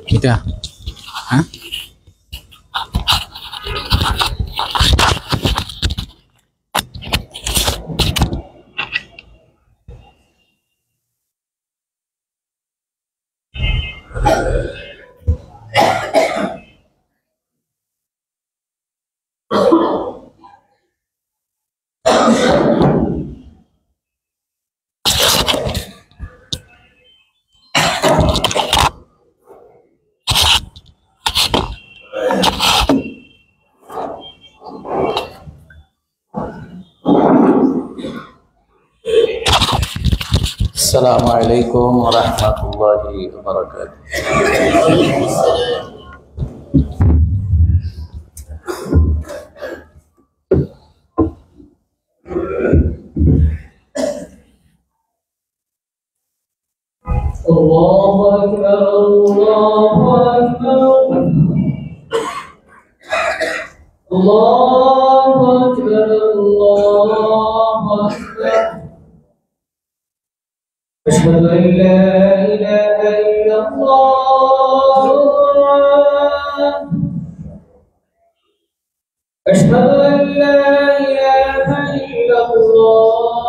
Gitu ya? Hah? Assalamualaikum warahmatullahi wabarakatuh. Allahu Akbar, Allahu Akbar, Allahu Akbar, Allahu Akbar. Asyhadu an la ilaha illallah, asyhadu an la ilaha illallah,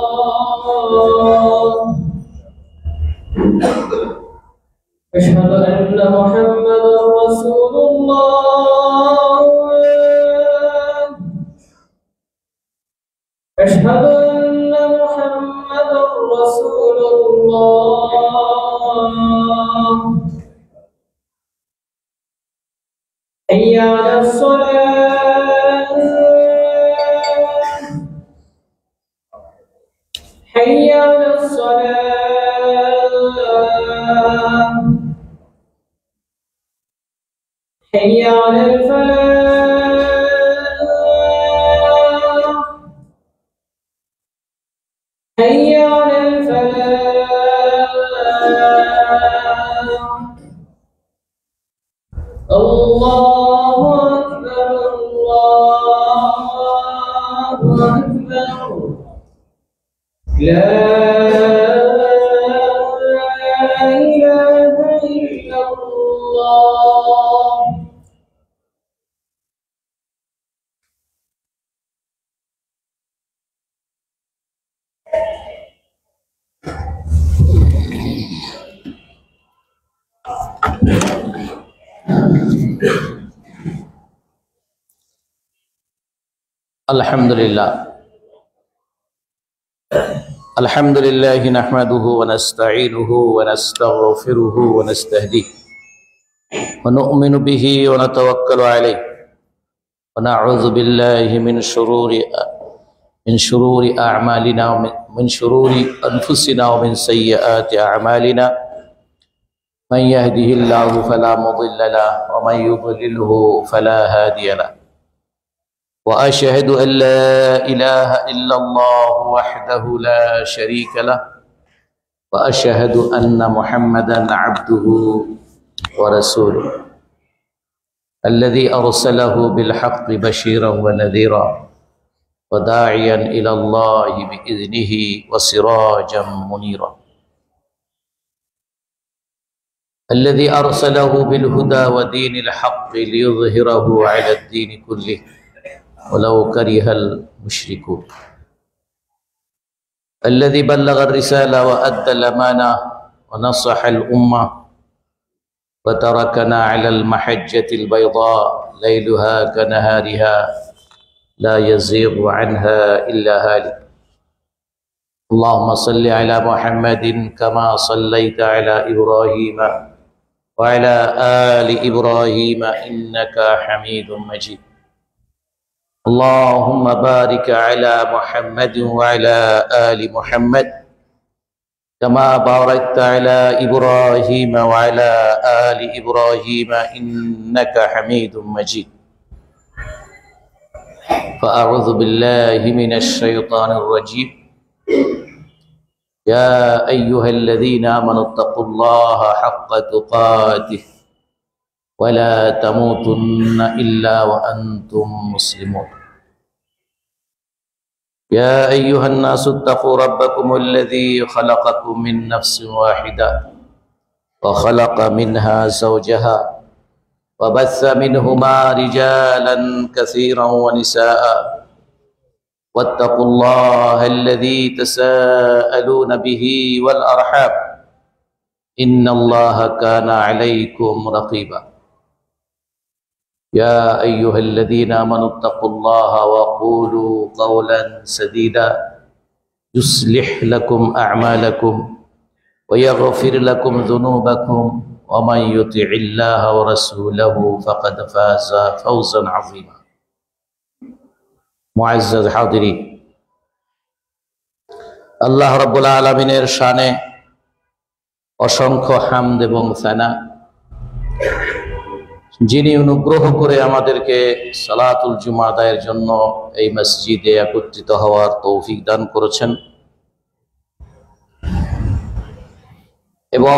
asyhadu anna Muhammadar Rasulullah, asyhadu anna Muhammadar Rasulullah. Hayya 'alas shalah, hayya 'alas shalah, hayya 'alal falah, hayya 'alal falah. Allahu Akbar, Allahu Akbar. La ilaha illallah. Alhamdulillah. Alhamdulillah nahmaduhu wa nasta'inuhu wa nastaghfiruhu wa nastahdihi wa nu'minu bihi wa natawakkalu alayhi wa na'udzu billahi min shururi a'malina wa min shururi anfusina wa min sayyiati a'malina. Man yahdihillahu fala mudilla lahu wa man yudlilhu fala hadiya lahu. وأشهد أن لا إله إلا الله وحده لا شريك له وأشهد أن محمدا عبده ورسوله الذي أرسله بالحق بشيرا ونذيرا وداعيا إلى الله بإذنه وسراجا منيرا. الذي أرسله بالهدى ودين الحق ليظهره على الدين كله ولو كره المشركون الذي بلغ الرسالة وأدى الأمانة ونصح الأمة وتركنا على المحجة البيضاء ليلها كنهارها لا يزيغ عنها إلا هالك اللهم صل على محمد كما صليت على إبراهيم وعلى آل إبراهيم إنك حميد مجيد اللهم بارك على محمد وعلى آل محمد كما باركت على إبراهيم وعلى آل إبراهيم إنك حميد مجيد فأعوذ بالله من الشيطان الرجيم يا أيها الذين آمنوا اتقوا الله حق تقاته ولا تموتن إلا وأنتم مسلمون يا أيها الناس اتقوا ربكم الذي خلقكم من نفس واحدة وخلق منها زوجها وبث منهما رجالا كثيرا ونساء واتقوا الله الذي تساءلون به والأرحام إن الله كان عليكم رقيبا يا أيها الذين آمنوا اتقوا الله وقولوا قولا سديدا يصلح لكم أعمالكم ويغفر لكم ذنوبكم ومن يطع الله ورسوله فقد فاز فوزا عظيما মুআজ্জাজ হাজিরিন আল্লাহ রাব্বুল আলামিনের শানে অসংখ্য হামদ এবং সানা যিনি অনুগ্রহ করে আমাদেরকে সালাতুল জুমা আদায়ের জন্য এই মসজিদে একত্রিত হওয়ার তৌফিক দান করেছেন এবং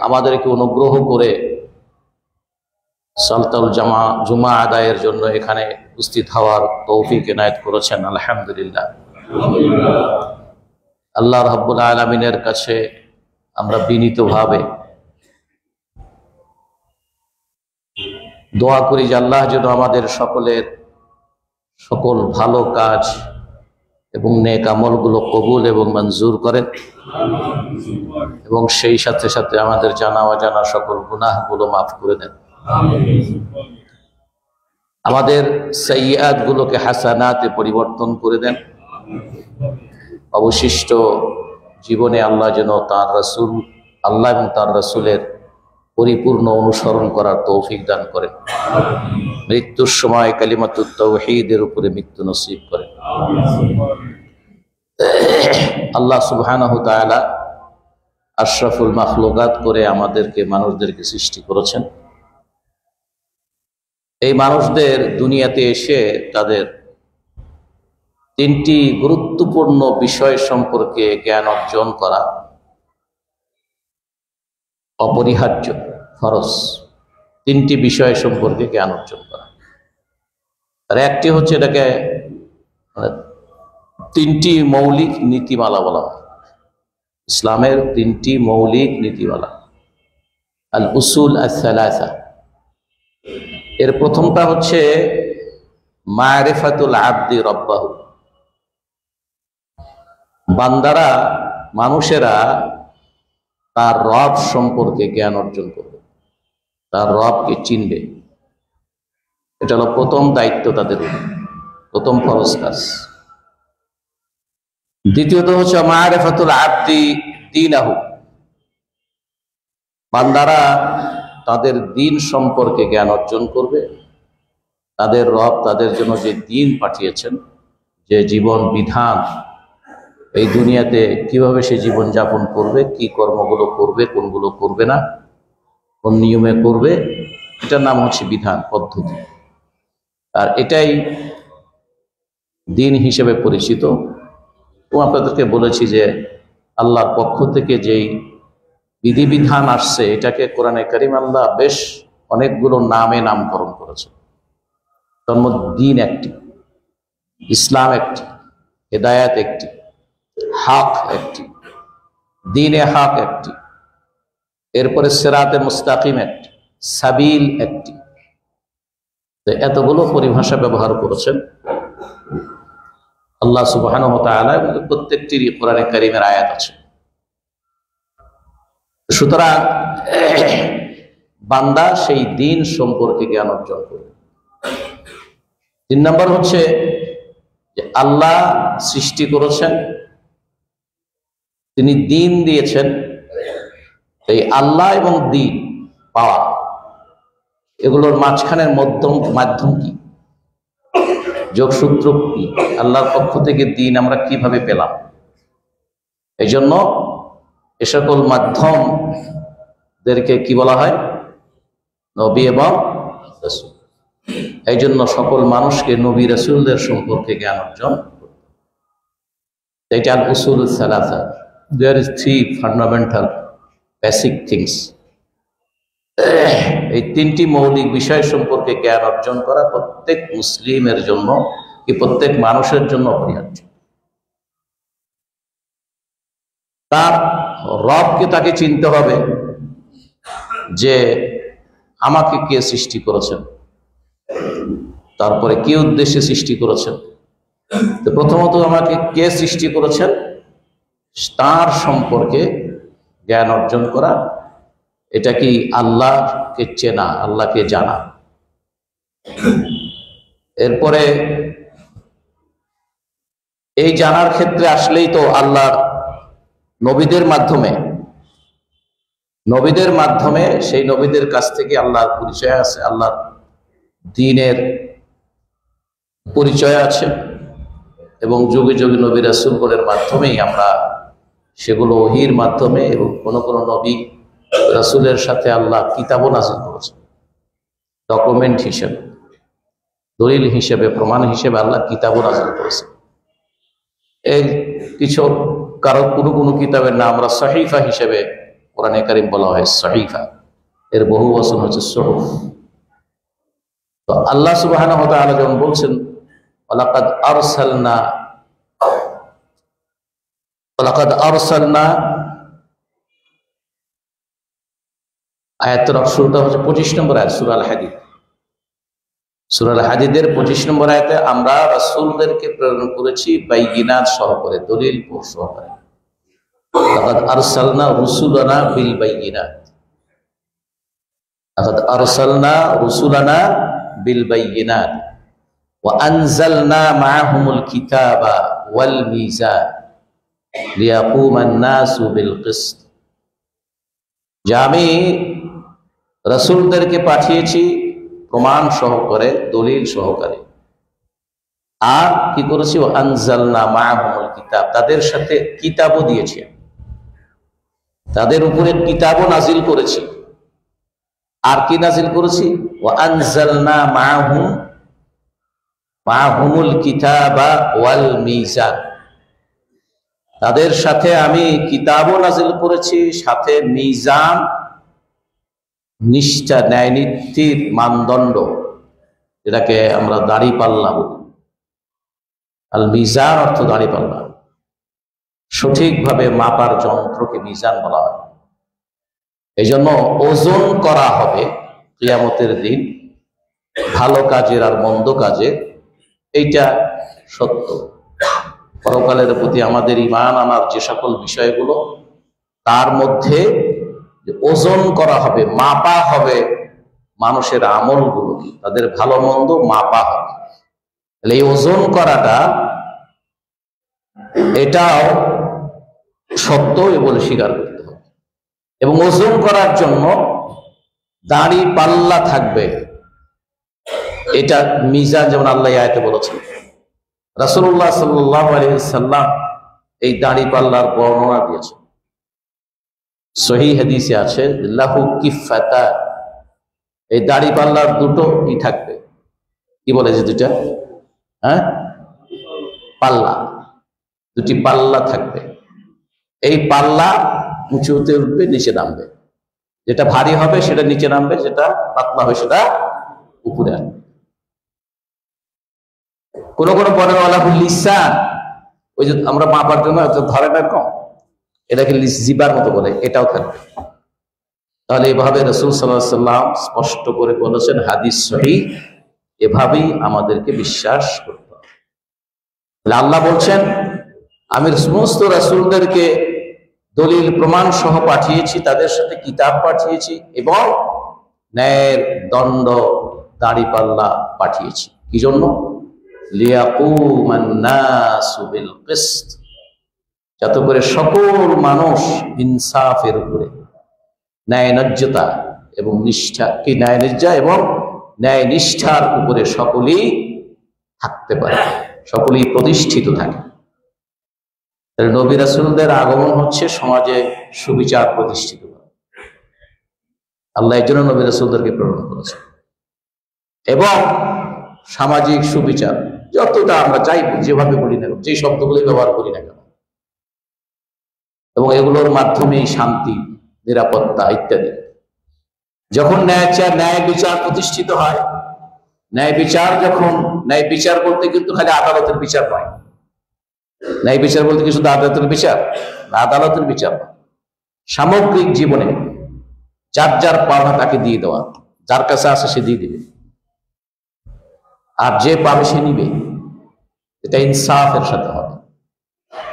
আমাদেরকে অনুগ্রহ করে সালাতুল জুমা আদায়ের জন্য এখানে উপস্থিত হওয়ার তৌফিক এনায়েত করেছেন আলহামদুলিল্লাহ আল্লাহ রাব্বুল আলামিনের কাছে আমরা বিনীতভাবে দোয়া করি যে আল্লাহ যেন আমাদের সকলের সকল ভালো কাজ এবং নেক আমলগুলো কবুল এবং মঞ্জুর করেন এবং সেই সাথে সাথে আমাদের জানা অজানা সকল গুনাহগুলো মাফ করে দেন আমাদের সাইয়্যাত গুলোকে হাসানাতে পরিবর্তন করে দেন অবশিষ্ট জীবনে আল্লাহ যেন তার রাসূল আল্লাহ এবং তার রাসূলের পরিপূর্ণ অনুসরণ করার তৌফিক দান করেন মৃত্যুর সময় কালিমাতুত তাওহীদের উপরে মৃত্যু নসিব করেন আল্লাহ সুবহানাহু ওয়া তাআলা আশরাফুল মাখলুকাত করে আমাদেরকে মানুষদেরকে সৃষ্টি করেছেন এই মানুষদের দুনিয়াতে এসে তাদের তিনটি গুরুত্বপূর্ণ বিষয় সম্পর্কে জ্ঞান অর্জন করা অপরিহার্য ফরজ তিনটি বিষয় সম্পর্কে জ্ঞান অর্জন করা আর একটি হচ্ছে এটাকে তিনটি মৌলিক নীতিমালা বলা হয় ইসলামের তিনটি মৌলিক নীতিমালা আল উসুল আস-সালাসা এর প্রথমটা হচ্ছে মারিফাতুল আবদি রব্বাহু বান্দারা মানুষেরা তার রব সম্পর্কে জ্ঞান অর্জন করবে তার রবকে চিনবে এটা হলো প্রথম দায়িত্ব তাদের প্রথম ফরজ কাজ দ্বিতীয়ত হচ্ছে মারিফাতুল আবদি দীনাহু বান্দারা তাদের দিন সম্পর্কে জ্ঞান অর্জন করবে তাদের রব তাদের জন্য যে দিন পাঠিয়েছেন যে জীবন বিধান এই দুনিয়াতে কিভাবে সে জীবন যাপন করবে কি কর্মগুলো করবে কোনগুলো করবে না কোন নিয়মে করবে এটার নাম হচ্ছে বিধান পদ্ধতি আর এটাই দিন হিসেবে পরিচিত এবং আপনাদেরকে বলেছি যে আল্লাহর পক্ষ থেকে যেই বিধিবিধান আসছে এটাকে কোরআনে কারীম আল্লাহ বেশ অনেকগুলো নামে নামকরণ করেছে তার মধ্যে দিন একটি ইসলাম একটি হেদায়াত একটি হক একটি দিনে হক একটি এরপরে সিরাতে মুস্তাকিম একটি, সাবিল একটি। তো এতগুলো পরিভাষা ব্যবহার করেছেন আল্লাহ সুবহানাহু ওয়া তাআলা, প্রত্যেকটিরই কোরআনে কারীমের আয়াত আছে। সুতরাং বান্দা সেই দিন সম্পর্কে জ্ঞান অর্জন করবে। 3 নম্বর হচ্ছে যে আল্লাহ সৃষ্টি করেছেন, তিনি দিন দিয়েছেন। এই আল্লাহ এবং দিন পাওয়া, এগুলোর মাঝখানের মাধ্যম কি, যোগসূত্র কি, আল্লাহর পক্ষ থেকে দিন আমরা কিভাবে পেলাম? এই জন্য এ সকল মাধ্যমদেরকে কি বলা হয়? নবী এবং রাসূল। এই জন্য সকল মানুষকে নবী রাসূলদের সম্পর্কে জ্ঞান অর্জন করতে। এটা আল উসুল সালাসা, there is 3 fundamental basic things. এই 3টি মৌলিক বিষয় সম্পর্কে জ্ঞান অর্জন করা প্রত্যেক মুসলিমের জন্য, কি প্রত্যেক মানুষের জন্য অপরিহার্য। তার রবকে তাকে চিনতে হবে, যে আমাকে কে সৃষ্টি করেছেন, তারপরে কি উদ্দেশ্যে সৃষ্টি করেছেন। তো প্রথমত আমাকে কে সৃষ্টি করেছেন তার সম্পর্কে জ্ঞান অর্জন করা, এটা কি আল্লাহকে চেনা, আল্লাহকে জানা। এরপরে এই জানার ক্ষেত্রে আসলেই তো আল্লাহর নবীদের মাধ্যমে সেই নবীদের কাছ থেকে আল্লাহর পরিচয় আছে, আল্লাহর দ্বীনের পরিচয় আছে, এবং যুগে যুগে নবী রাসূলগণের মাধ্যমেই আমরা সেগুলো ওহীর মাধ্যমে, এবং কোন কোন নবী রাসূলের সাথে আল্লাহ কিতাবও নাযিল করেছেন, ডকুমেন্ট হিসেবে, দলিল হিসেবে, প্রমাণ হিসেবে আল্লাহ কিতাবও নাযিল করেছেন। এই কিছু কোনো কোনো কিতাবের নাম আমরা সহিফা হিসেবে কোরআনে কারীম বলা হয়, সহিফা, এর বহু বচন হচ্ছে সুহুফ। তো আল্লাহ সুবহানাহু ওয়া তাআলা যখন বলছেন ওয়ালাকাদ আরসালনা, আয়াতের শুরুটা হচ্ছে 25 নম্বর আয়াত, সূরা আল হাদীদ। সূরা আল হাদীদের 25 নম্বর আয়াতে আমরা রাসূলদেরকে প্রেরণ করেছি বাইয়িনাত সহকারে, দলিল সহকারে। লাকাদ আরসালনা রুসুলানা বিল বাইয়িনাত, লাকাদ আরসালনা রুসুলানা বিল বাইয়িনাত ওয়া আনজালনা মাআহুমুল কিতাবা ওয়াল মিজান লিয়াকুমান নাসু বিল কিসত। যে আমি রাসূলদেরকে পাঠিয়েছি প্রমাণ সহকারে, দলিল সহকারে। আর কি করেছি? ওয়া আনজালনা মাআহুমুল কিতাব, তাদের সাথে কিতাবও দিয়েছি, তাদের উপরে কিতাবও নাজিল করেছি। আর কি নাজিল করেছি? ওয়া আনজালনা মাআহুমুল কিতাবা ওয়াল মিজান, তাদের সাথে আমি কিতাবও নাজিল করেছি, সাথে মিজান, নিষ্ঠা, ন্যায় নীতির মানদণ্ড, যেটাকে আমরা দাড়ি পাল্লা বলি। আল মিজান অর্থ দাড়ি পাল্লা, সঠিকভাবে মাপার যন্ত্রকে মিজান বলা হয়। এই জন্য ওজন করা হবে কিয়ামতের দিন ভালো কাজের আর মন্দ কাজের, এইটা সত্য। পরকালের প্রতি আমাদের ঈমান আনার যে সকল বিষয়গুলো, তার মধ্যে ওজন করা হবে, মাপা হবে মানুষের আমলগুলো কি, তাদের ভালো মন্দ মাপা হবে। তাহলে এই ওজন করাটা, এটাও সত্য বলে স্বীকার করতে হবে। এবং ওজন করার জন্য দাড়ি পাল্লা থাকবে, এটা মিজান, যেমন আল্লাহ আয়াতে বলেছেন। রাসূলুল্লাহ সাল্লাল্লাহু আলাইহি ওয়াসাল্লাম এই দাড়ি পাল্লার বর্ণনা দিয়েছেন, সহিহ হাদিসে আছে লাহু কিফাতা, এই দাড়ি পাল্লার দুটো ই থাকবে, কি বলে যে দুটা, পাল্লা, দুটি পাল্লা থাকবে। এই পাল্লা উঁচুতে উঠবে, নিচে নামবে, যেটা ভারী হবে সেটা নিচে নামবে, যেটা পাতলা হবে সেটা উপরে আসবে। কোন কোন পরের লিসান, ওই যে আমরা মাপার জন্য ধরে না কম, এটাকে জিবার মতো বলে, এটাও থাকবে। তাহলে এভাবে রাসূল সাল্লাল্লাহু আলাইহি ওয়াসাল্লাম স্পষ্ট করে বলেছেন, হাদিস সহিহ, এভাবেই আমাদেরকে বিশ্বাস করতে হবে। আল্লাহ বলছেন, আমি সমস্ত রাসূলদেরকে দলিল প্রমাণ সহ পাঠিয়েছি, তাদের সাথে কিতাব পাঠিয়েছি এবং ন্যায়ের দণ্ড দাঁড়িপাল্লা পাঠিয়েছি। কি জন্য? লিয়াকুমান নাসু বিল কিসত, যাতে করে সকল মানুষ ইনসাফের উপরে, ন্যায় ন্যায্যতা এবং নিষ্ঠা, কি ন্যায় নিষ্ঠা এবং ন্যায় নিষ্ঠার উপরে সকলেই থাকতে পারে, সকলেই প্রতিষ্ঠিত থাকে। নবী রাসূলদের আগমন হচ্ছে সমাজে সুবিচার প্রতিষ্ঠিত করা। আল্লাহ এর জন্য নবী রাসূলদেরকে প্রেরণ করেছেন। এবং সামাজিক সুবিচার যতটা আমরা যাই যেভাবে বলি না, যে শব্দগুলি ব্যবহার করি না কেন, এবং এগুলোর মাধ্যমেই শান্তি, নিরাপত্তা ইত্যাদি। যখন ন্যায় বিচার প্রতিষ্ঠিত হয়, ন্যায় বিচার বলতে কিন্তু খালি আদালতের বিচার নয়। ন্যায় বিচার বলতে কি শুধু আদালতের বিচার? আদালতের বিচার নয়, সামগ্রিক জীবনে যার যার পাওনা তাকে দিয়ে দেওয়া, যার কাছে আসে সে দিয়ে দিবে, আর যে পাবে সে নিবে। এটা ইনসাফের সাথে হবে,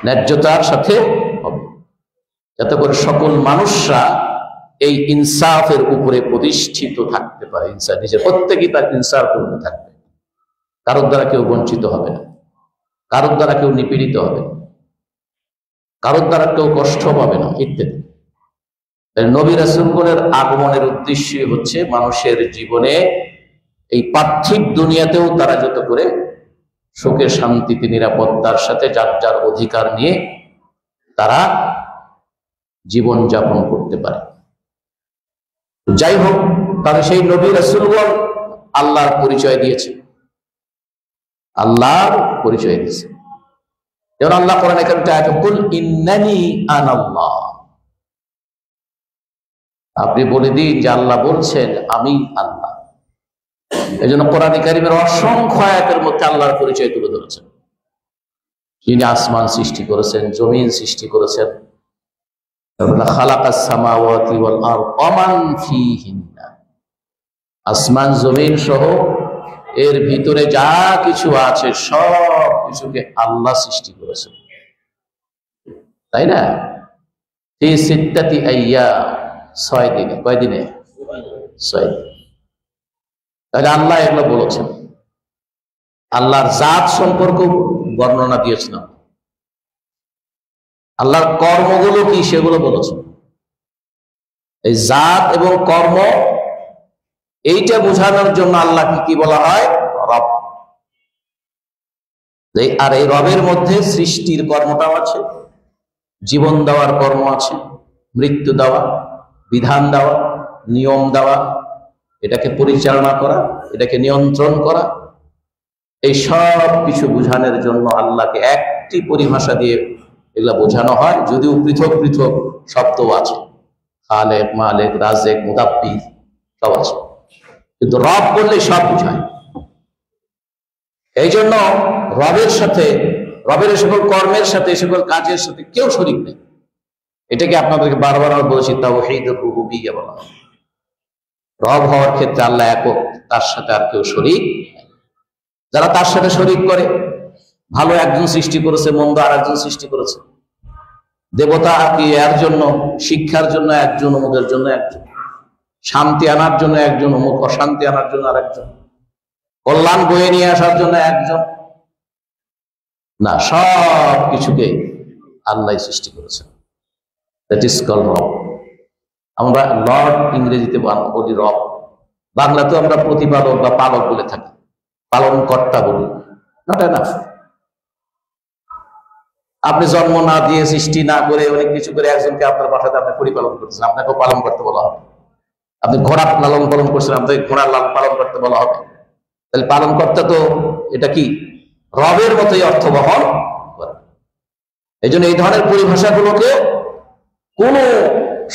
ন্যায্যতার সাথে হবে, যাতে করে সকল মানুষরা এই ইনসাফের উপরে প্রতিষ্ঠিত থাকতে পারে। ইনসাফ, নিজের প্রত্যেকেই তার ইনসাফের উপরে থাকবে, কারোর দ্বারা কেউ বঞ্চিত হবে না, কারোর দ্বারা কেউ নিপীড়িত হবে না, কারোর দ্বারা কেউ কষ্ট পাবে না ইত্যাদি। নবী রাসূলগণের আগমনের উদ্দেশ্য হচ্ছে মানুষের জীবনে এই পার্থিব দুনিয়াতেও তারা যত করে সুখে শান্তিতে নিরাপত্তার সাথে যার যার অধিকার নিয়ে তারা জীবন যাপন করতে পারে। যাই হোক, তাহলে সেই নবী রাসূলগণ আল্লাহর পরিচয় দিয়েছে, আল্লাহর পরিচয় দিয়েছে। যেমন আল্লাহ কোরআনে কারিমে আয়াতে কুল ইন্নানি আনাল্লাহ, আপনি বলে দিন যে আল্লাহ বলছেন আমি আল্লাহ। এই জন্য কোরআনে কারিমের অসংখ্য আয়াতের মধ্যে আল্লাহর পরিচয় তুলে ধরেছেন। যিনি আসমান সৃষ্টি করেছেন, জমিন সৃষ্টি করেছেন, খালাকাস সামাওয়াতি ওয়াল আরদ ওয়া মান ফীহিন্না, আসমান জমিন সহ এর ভিতরে যা কিছু আছে সব কিছুকে আল্লাহ সৃষ্টি করেছেন, তাই না? ফী সিত্তাতি আইয়াম, 6 দিনে। কয় দিনে? 6 দিন। তাহলে আল্লাহ এগুলো বলেছেন। আল্লাহর জাত সম্পর্ক বর্ণনা দিয়েছেন, আল্লাহর কর্মগুলো কি সেগুলো বলেছেন। এই জাত এবং কর্ম এইটা বোঝানোর জন্য আল্লাহকে কি বলা হয়? রব। আর এই রবের মধ্যে সৃষ্টির কর্মটাও আছে, জীবন দেওয়ার কর্ম আছে, মৃত্যু দেওয়া, বিধান দেওয়া, নিয়ম দেওয়া, এটাকে পরিচালনা করা, এটাকে নিয়ন্ত্রণ করা, এই সব কিছু বোঝানোর জন্য আল্লাহকে একটি পরিভাষা দিয়ে এগুলা বোঝানো হয়, যদিও পৃথক পৃথক শব্দ আছে, খালেক, মালেক, রাজেক, মুদাব্বির সব আছে, কিন্তু রব বললে সব বোঝায়। এই জন্য রবের সাথে, রবের সকল কর্মের সাথে, সকল কাজের সাথে কেউ শরীক নেই। এটাকে আপনাদেরকে বারবার বলেছি, তাওহীদুর রুবুবিয়্যাহ বলা হয়। রব হওয়ার ক্ষেত্রে আল্লাহ একক, তার সাথে আর কেউ শরীক নেই। যারা তার সাথে শরীক করে, ভালো একজন সৃষ্টি করেছে, মন্দ আর একজন সৃষ্টি করেছে, দেবতা কি এর জন্য, শিক্ষার জন্য একজন, অমুকের জন্য একজন, শান্তি আনার জন্য একজন, অমুক অশান্তি আনার জন্য আর একজন, কল্যাণ বয়ে নিয়ে আসার জন্য একজন না, সব কিছুকে আল্লাহ সৃষ্টি করেছেন। দ্যাট ইজ কল্ড রব। আমরা লর্ড ইংরেজিতে বলি রব, বাংলাতেও আমরা প্রতিপালক বা পালক বলে থাকি, পালন কর্তা বলি। Not enough. আপনি জন্ম না দিয়ে, সৃষ্টি না করে, অনেক কিছু করে একজনকে আপনার বাসাতে আপনি পরিপালন করতেছেন, আপনাকেও পালন করতে বলা হবে। আপনি ঘোড়া লালন পালন করছেন, আপনাকে ঘোড়া লালন পালন করতে বলা হবে। তাহলে পালন কর্তা তো এটা কি রবের মতোই অর্থ বহন করে। এই জন্য এই ধরনের পরিভাষাগুলোকে কোন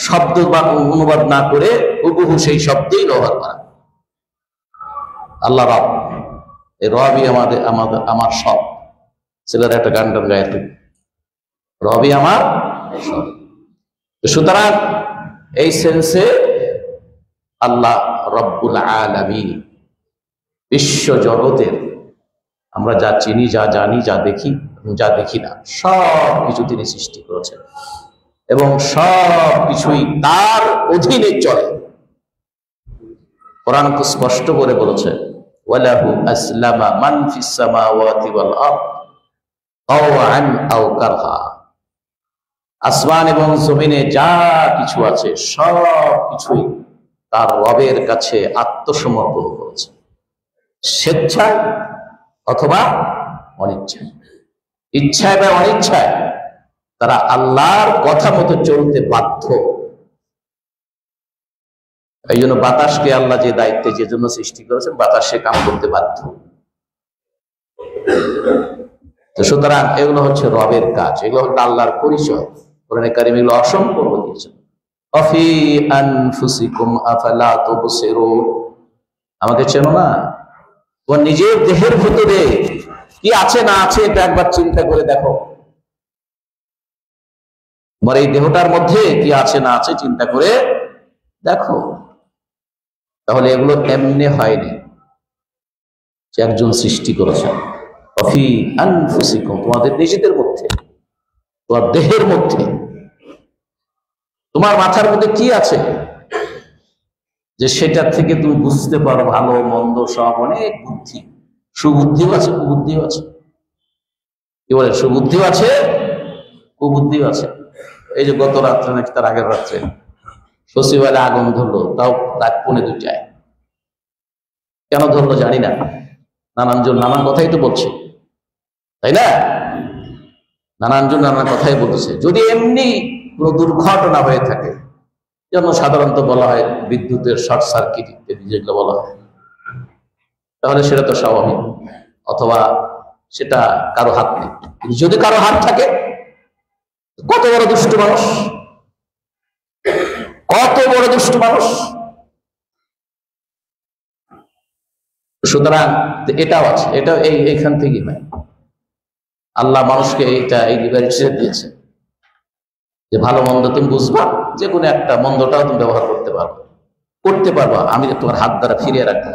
শব্দ বা অনুবাদ না করে হুবহু সেই শব্দই ব্যবহার করা। আল্লাহ রব, এই রবই আমাদের আমার সব। ছেলেরা একটা গান টান গায়ে, রবই আমার সব। সুতরাং এই সেন্সে আল্লাহ রব্বুল আলামিন, বিশ্ব জগতের আমরা যা চিনি, যা জানি, যা দেখি এবং যা দেখি না, সব কিছু তিনি সৃষ্টি করেছেন এবং সব কিছুই তার অধীনে চলে। কোরআন খুব স্পষ্ট করে বলেছে, ওয়ালাহু আসলামা মান ফিস সামাওয়াতি ওয়াল আরদ তাওআন আও কারহা। আসমান এবং জমিনে যা কিছু আছে সব কিছুই তার রবের কাছে আত্মসমর্পণ করেছে, স্বেচ্ছায় অথবা অনিচ্ছায়। ইচ্ছায় বা অনিচ্ছায় তারা আল্লাহর কথা মতো চলতে বাধ্য। এই জন্য বাতাসকে আল্লাহ যে দায়িত্বে যে জন্য সৃষ্টি করেছেন, বাতাস সে কাম করতে বাধ্য। তো সুতরাং এগুলো হচ্ছে রবের কাজ, এগুলো হচ্ছে আল্লাহর পরিচয়। কোরআনে কারীম এগুলো অসংখ্য দিয়েছেন। অফি আনফুসিকুম আফালা তুবসিরুন। আমাকে চেনো না? তোমার নিজের দেহের ভিতরে কি আছে না আছে এটা একবার চিন্তা করে দেখো। তোমার এই দেহটার মধ্যে কি আছে না আছে চিন্তা করে দেখো। তাহলে এগুলো এমনি হয়নি, যে একজন সৃষ্টি করেছেন। অফি আনফুসিকুম, তোমাদের নিজেদের মধ্যে, তোমার দেহের মধ্যে, তোমার মাথার মধ্যে কি আছে যে সেটা থেকে তুমি বুঝতে পারো ভালো মন্দ সব। অনেক বুদ্ধি, সুবুদ্ধিও আছে, কুবুদ্ধিও আছে। কি বলে? সুবুদ্ধিও আছে, কুবুদ্ধিও আছে। এই যে গত রাত্রে নাকি তার আগের রাত্রে সচিবালয়ে আগুন ধরলো, তাও রাত 1:45টায়। কেন ধরলো জানি না, নানানজন নানান কথাই তো বলছে, তাই না? নানানজন নানান কথাই বলতেছে। যদি এমনি কোনো দুর্ঘটনা হয়ে থাকে, যেমন সাধারণত বলা হয় বিদ্যুতের শর্ট সার্কিট ইত্যাদি যেগুলো বলা হয়, তাহলে সেটা তো স্বাভাবিক, অথবা সেটা কারো হাত নেই। যদি কারো হাত থাকে, কত বড় দুষ্ট মানুষ, কত বড় দুষ্ট মানুষ। সুতরাং এটাও আছে, এটা এইখান থেকেই হয়। আল্লাহ মানুষকে এই লিবারেশন দিয়েছে যে ভালো মন্দ তুমি বুঝবা, যে কোনো একটা মন্দটাও তুমি ব্যবহার করতে পারবা। আমি তোমার হাত দ্বারা ফিরিয়ে রাখবো।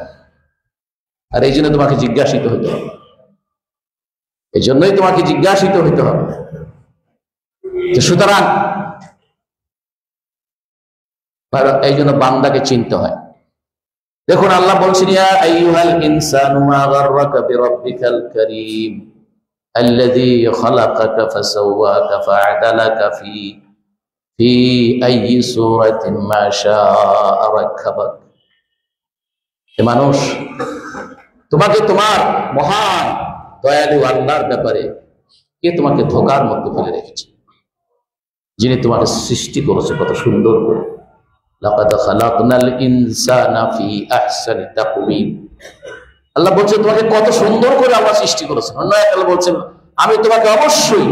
আর এই জন্য তোমাকে জিজ্ঞাসিত হইতে হবে, এই জন্যই তোমাকে জিজ্ঞাসিত হইতে হবে। সুতরাং এই জন্য বান্দাকে চিনতে হয়। দেখুন আল্লাহ বলছেন, ইয়া আইয়ুহাল ইনসানু মা গাররাকা বিরাব্বিকাল কারীম আল্লাযী খালাকাকা ফাসাওয়াকা ফাআদালাকা ফি আইয়ি সূরাতিন মা শাআ রাক্কাবাক। হে মানুষ, তোমাকে তোমার মহান দয়ালু আল্লাহর ব্যাপারে কে তোমাকে ধোঁকার মধ্যে ফেলে রেখেছে? যিনি তোমাকে সৃষ্টি করেছে কত সুন্দর করে। লাকাদ খালাকনাল ইনসানা ফি আহসানি তাকওয়িম। আল্লাহ বলছেন তোমাকে কত সুন্দর করে আল্লাহ সৃষ্টি করেছেন। অন্য আল্লাহ বলছেন আমি তোমাকে অবশ্যই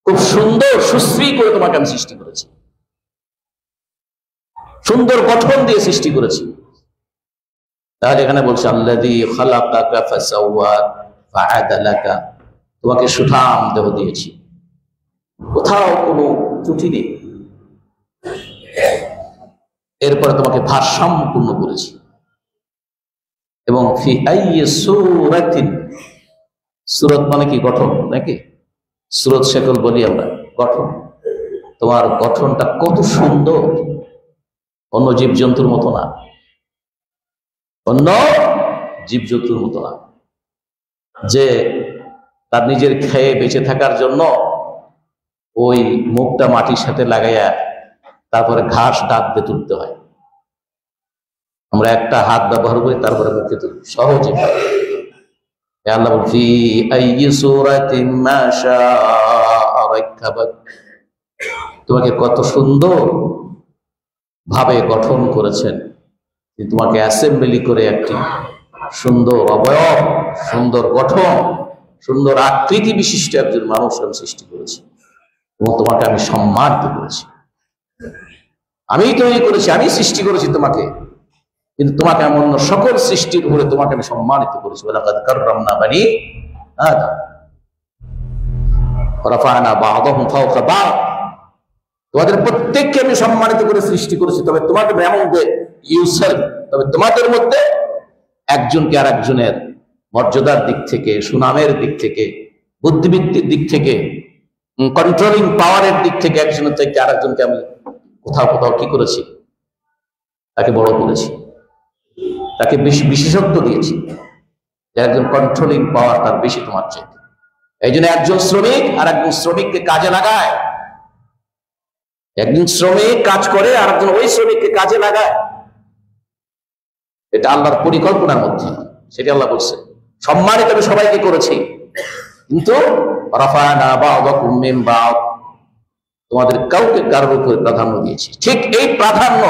খুব সুন্দর সুশ্রী করে তোমাকে আমি সৃষ্টি করেছি, সুন্দর গঠন দিয়ে সৃষ্টি করেছি। তাহলে এখানে বলছে আল্লাযী খালাকাকা ফাসাওয়াক ফাআদালাকা, তোমাকে সুঠাম দেহ দিয়েছি, কোথাও কোনো ত্রুটি নেই। এরপরে তোমাকে ভারসাম্যপূর্ণ করেছি। এবং ফি আইয়ি সূরাতিন, সূরত মানে কি? গঠন নাকি? সূরত শেকল বলি আমরা, গঠন। তোমার গঠনটা কত সুন্দর, অন্য জীবজন্তুর মতো না, অন্য জীবজন্তুর মতো না, যে তার নিজের খেয়ে বেঁচে থাকার জন্য ওই মুখটা মাটির সাথে লাগাইয়া তারপরে ঘাস ডাক দিয়ে তুলতে হয়। আমরা একটা হাত ব্যবহার করি, তারপরে মুখে তুলি সহজে। আল্লাহ ফি আইয়ি সূরাতিন মা শাআ রাক্কাবাক, তোমাকে কত সুন্দর ভাবে গঠন করেছেন, তোমাকে অ্যাসেম্বলি করে একটি সুন্দর অবয়ব, সুন্দর গঠন, সুন্দর আকৃতি বিশিষ্ট একজন মানুষ আমি সৃষ্টি করেছি এবং তোমাকে আমি সম্মানিত করেছি। আমি তৈরি করেছি, আমি সৃষ্টি করেছি তোমাকে, কিন্তু তোমাকে আমি অন্য সকল সৃষ্টির উপরে তোমাকে আমি সম্মানিত করেছি। ওয়ালাকাদ কাররামনা বানি আদম ওয়া রাফা'না বা'দাহুম ফাওকা বা'দ। তোমাদের প্রত্যেককে আমি সম্মানিত করে সৃষ্টি করেছি, তবে তোমাদের তবে তোমাদের মধ্যে একজনকে আর একজনের মর্যাদার দিক থেকে, সুনামের দিক থেকে, বুদ্ধিবৃত্তির দিক থেকে, কন্ট্রোলিং পাওয়ারের দিক থেকে একজনের থেকে আরেকজনকে আমি কোথাও কোথাও কি করেছি, তাকে বড় করেছি, তাকে বেশি বিশেষত্ব দিয়েছি। একজন কন্ট্রোলিং পাওয়ার তার বেশি তোমার চাইতে। এই জন্য একজন শ্রমিক আর একজন শ্রমিককে কাজে লাগায়, একজন শ্রমিক কাজ করে আর একজন ওই শ্রমিককে কাজে লাগায়। এটা আল্লাহর পরিকল্পনার মধ্যে, সেটা আল্লাহ বলছে সম্মানিত আমি সবাইকে করেছি, কিন্তু রাফা'না বা'দাকুম মিন বা'দ, তোমাদের কাউকে কারোর উপরে প্রাধান্য দিয়েছি। ঠিক এই প্রাধান্য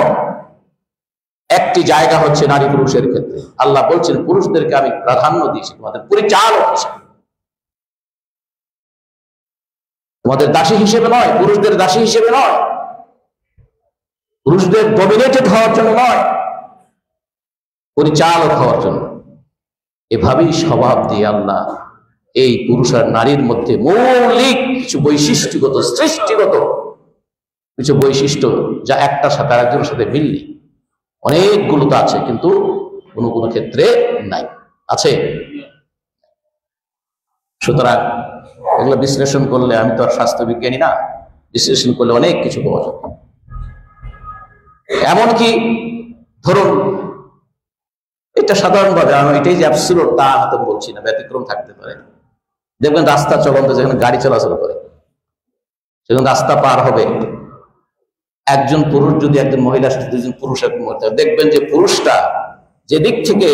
একটি জায়গা হচ্ছে নারী পুরুষের ক্ষেত্রে। আল্লাহ বলছেন পুরুষদেরকে আমি প্রাধান্য দিয়েছি তোমাদের পরিচালক হিসেবে, তোমাদের দাসী হিসেবে নয়, পুরুষদের দাসী হিসেবে নয়, পুরুষদের ডমিনেটেড হওয়ার জন্য নয়, পরিচালক হওয়ার জন্য। এভাবেই স্বভাব দিয়ে আল্লাহ এই পুরুষ আর নারীর মধ্যে মৌলিক কিছু বৈশিষ্ট্যগত, সৃষ্টিগত কিছু বৈশিষ্ট্য, যা একটার সাথে আরেকজনের সাথে মিল নেই। অনেকগুলো তো আছে, কিন্তু কোনো কোনো ক্ষেত্রে নাই, আছে। সুতরাং এগুলো বিশ্লেষণ করলে, আমি তো আর স্বাস্থ্য বিজ্ঞানী না, বিশ্লেষণ করলে অনেক কিছু পাওয়া যাবে। এমনকি ধরুন, এটা সাধারণভাবে, আমি এটাই যে অ্যাবসলিউট তা হয়তো বলছি না, ব্যতিক্রম থাকতে পারে। দেখবেন রাস্তা চলন্ত, যেখানে গাড়ি চলাচল করে, সেখানে রাস্তা পার হবে একজন পুরুষ যদি একজন মহিলার সাথে দুজন পুরুষ দেখবেন যে পুরুষটা যেদিক থেকে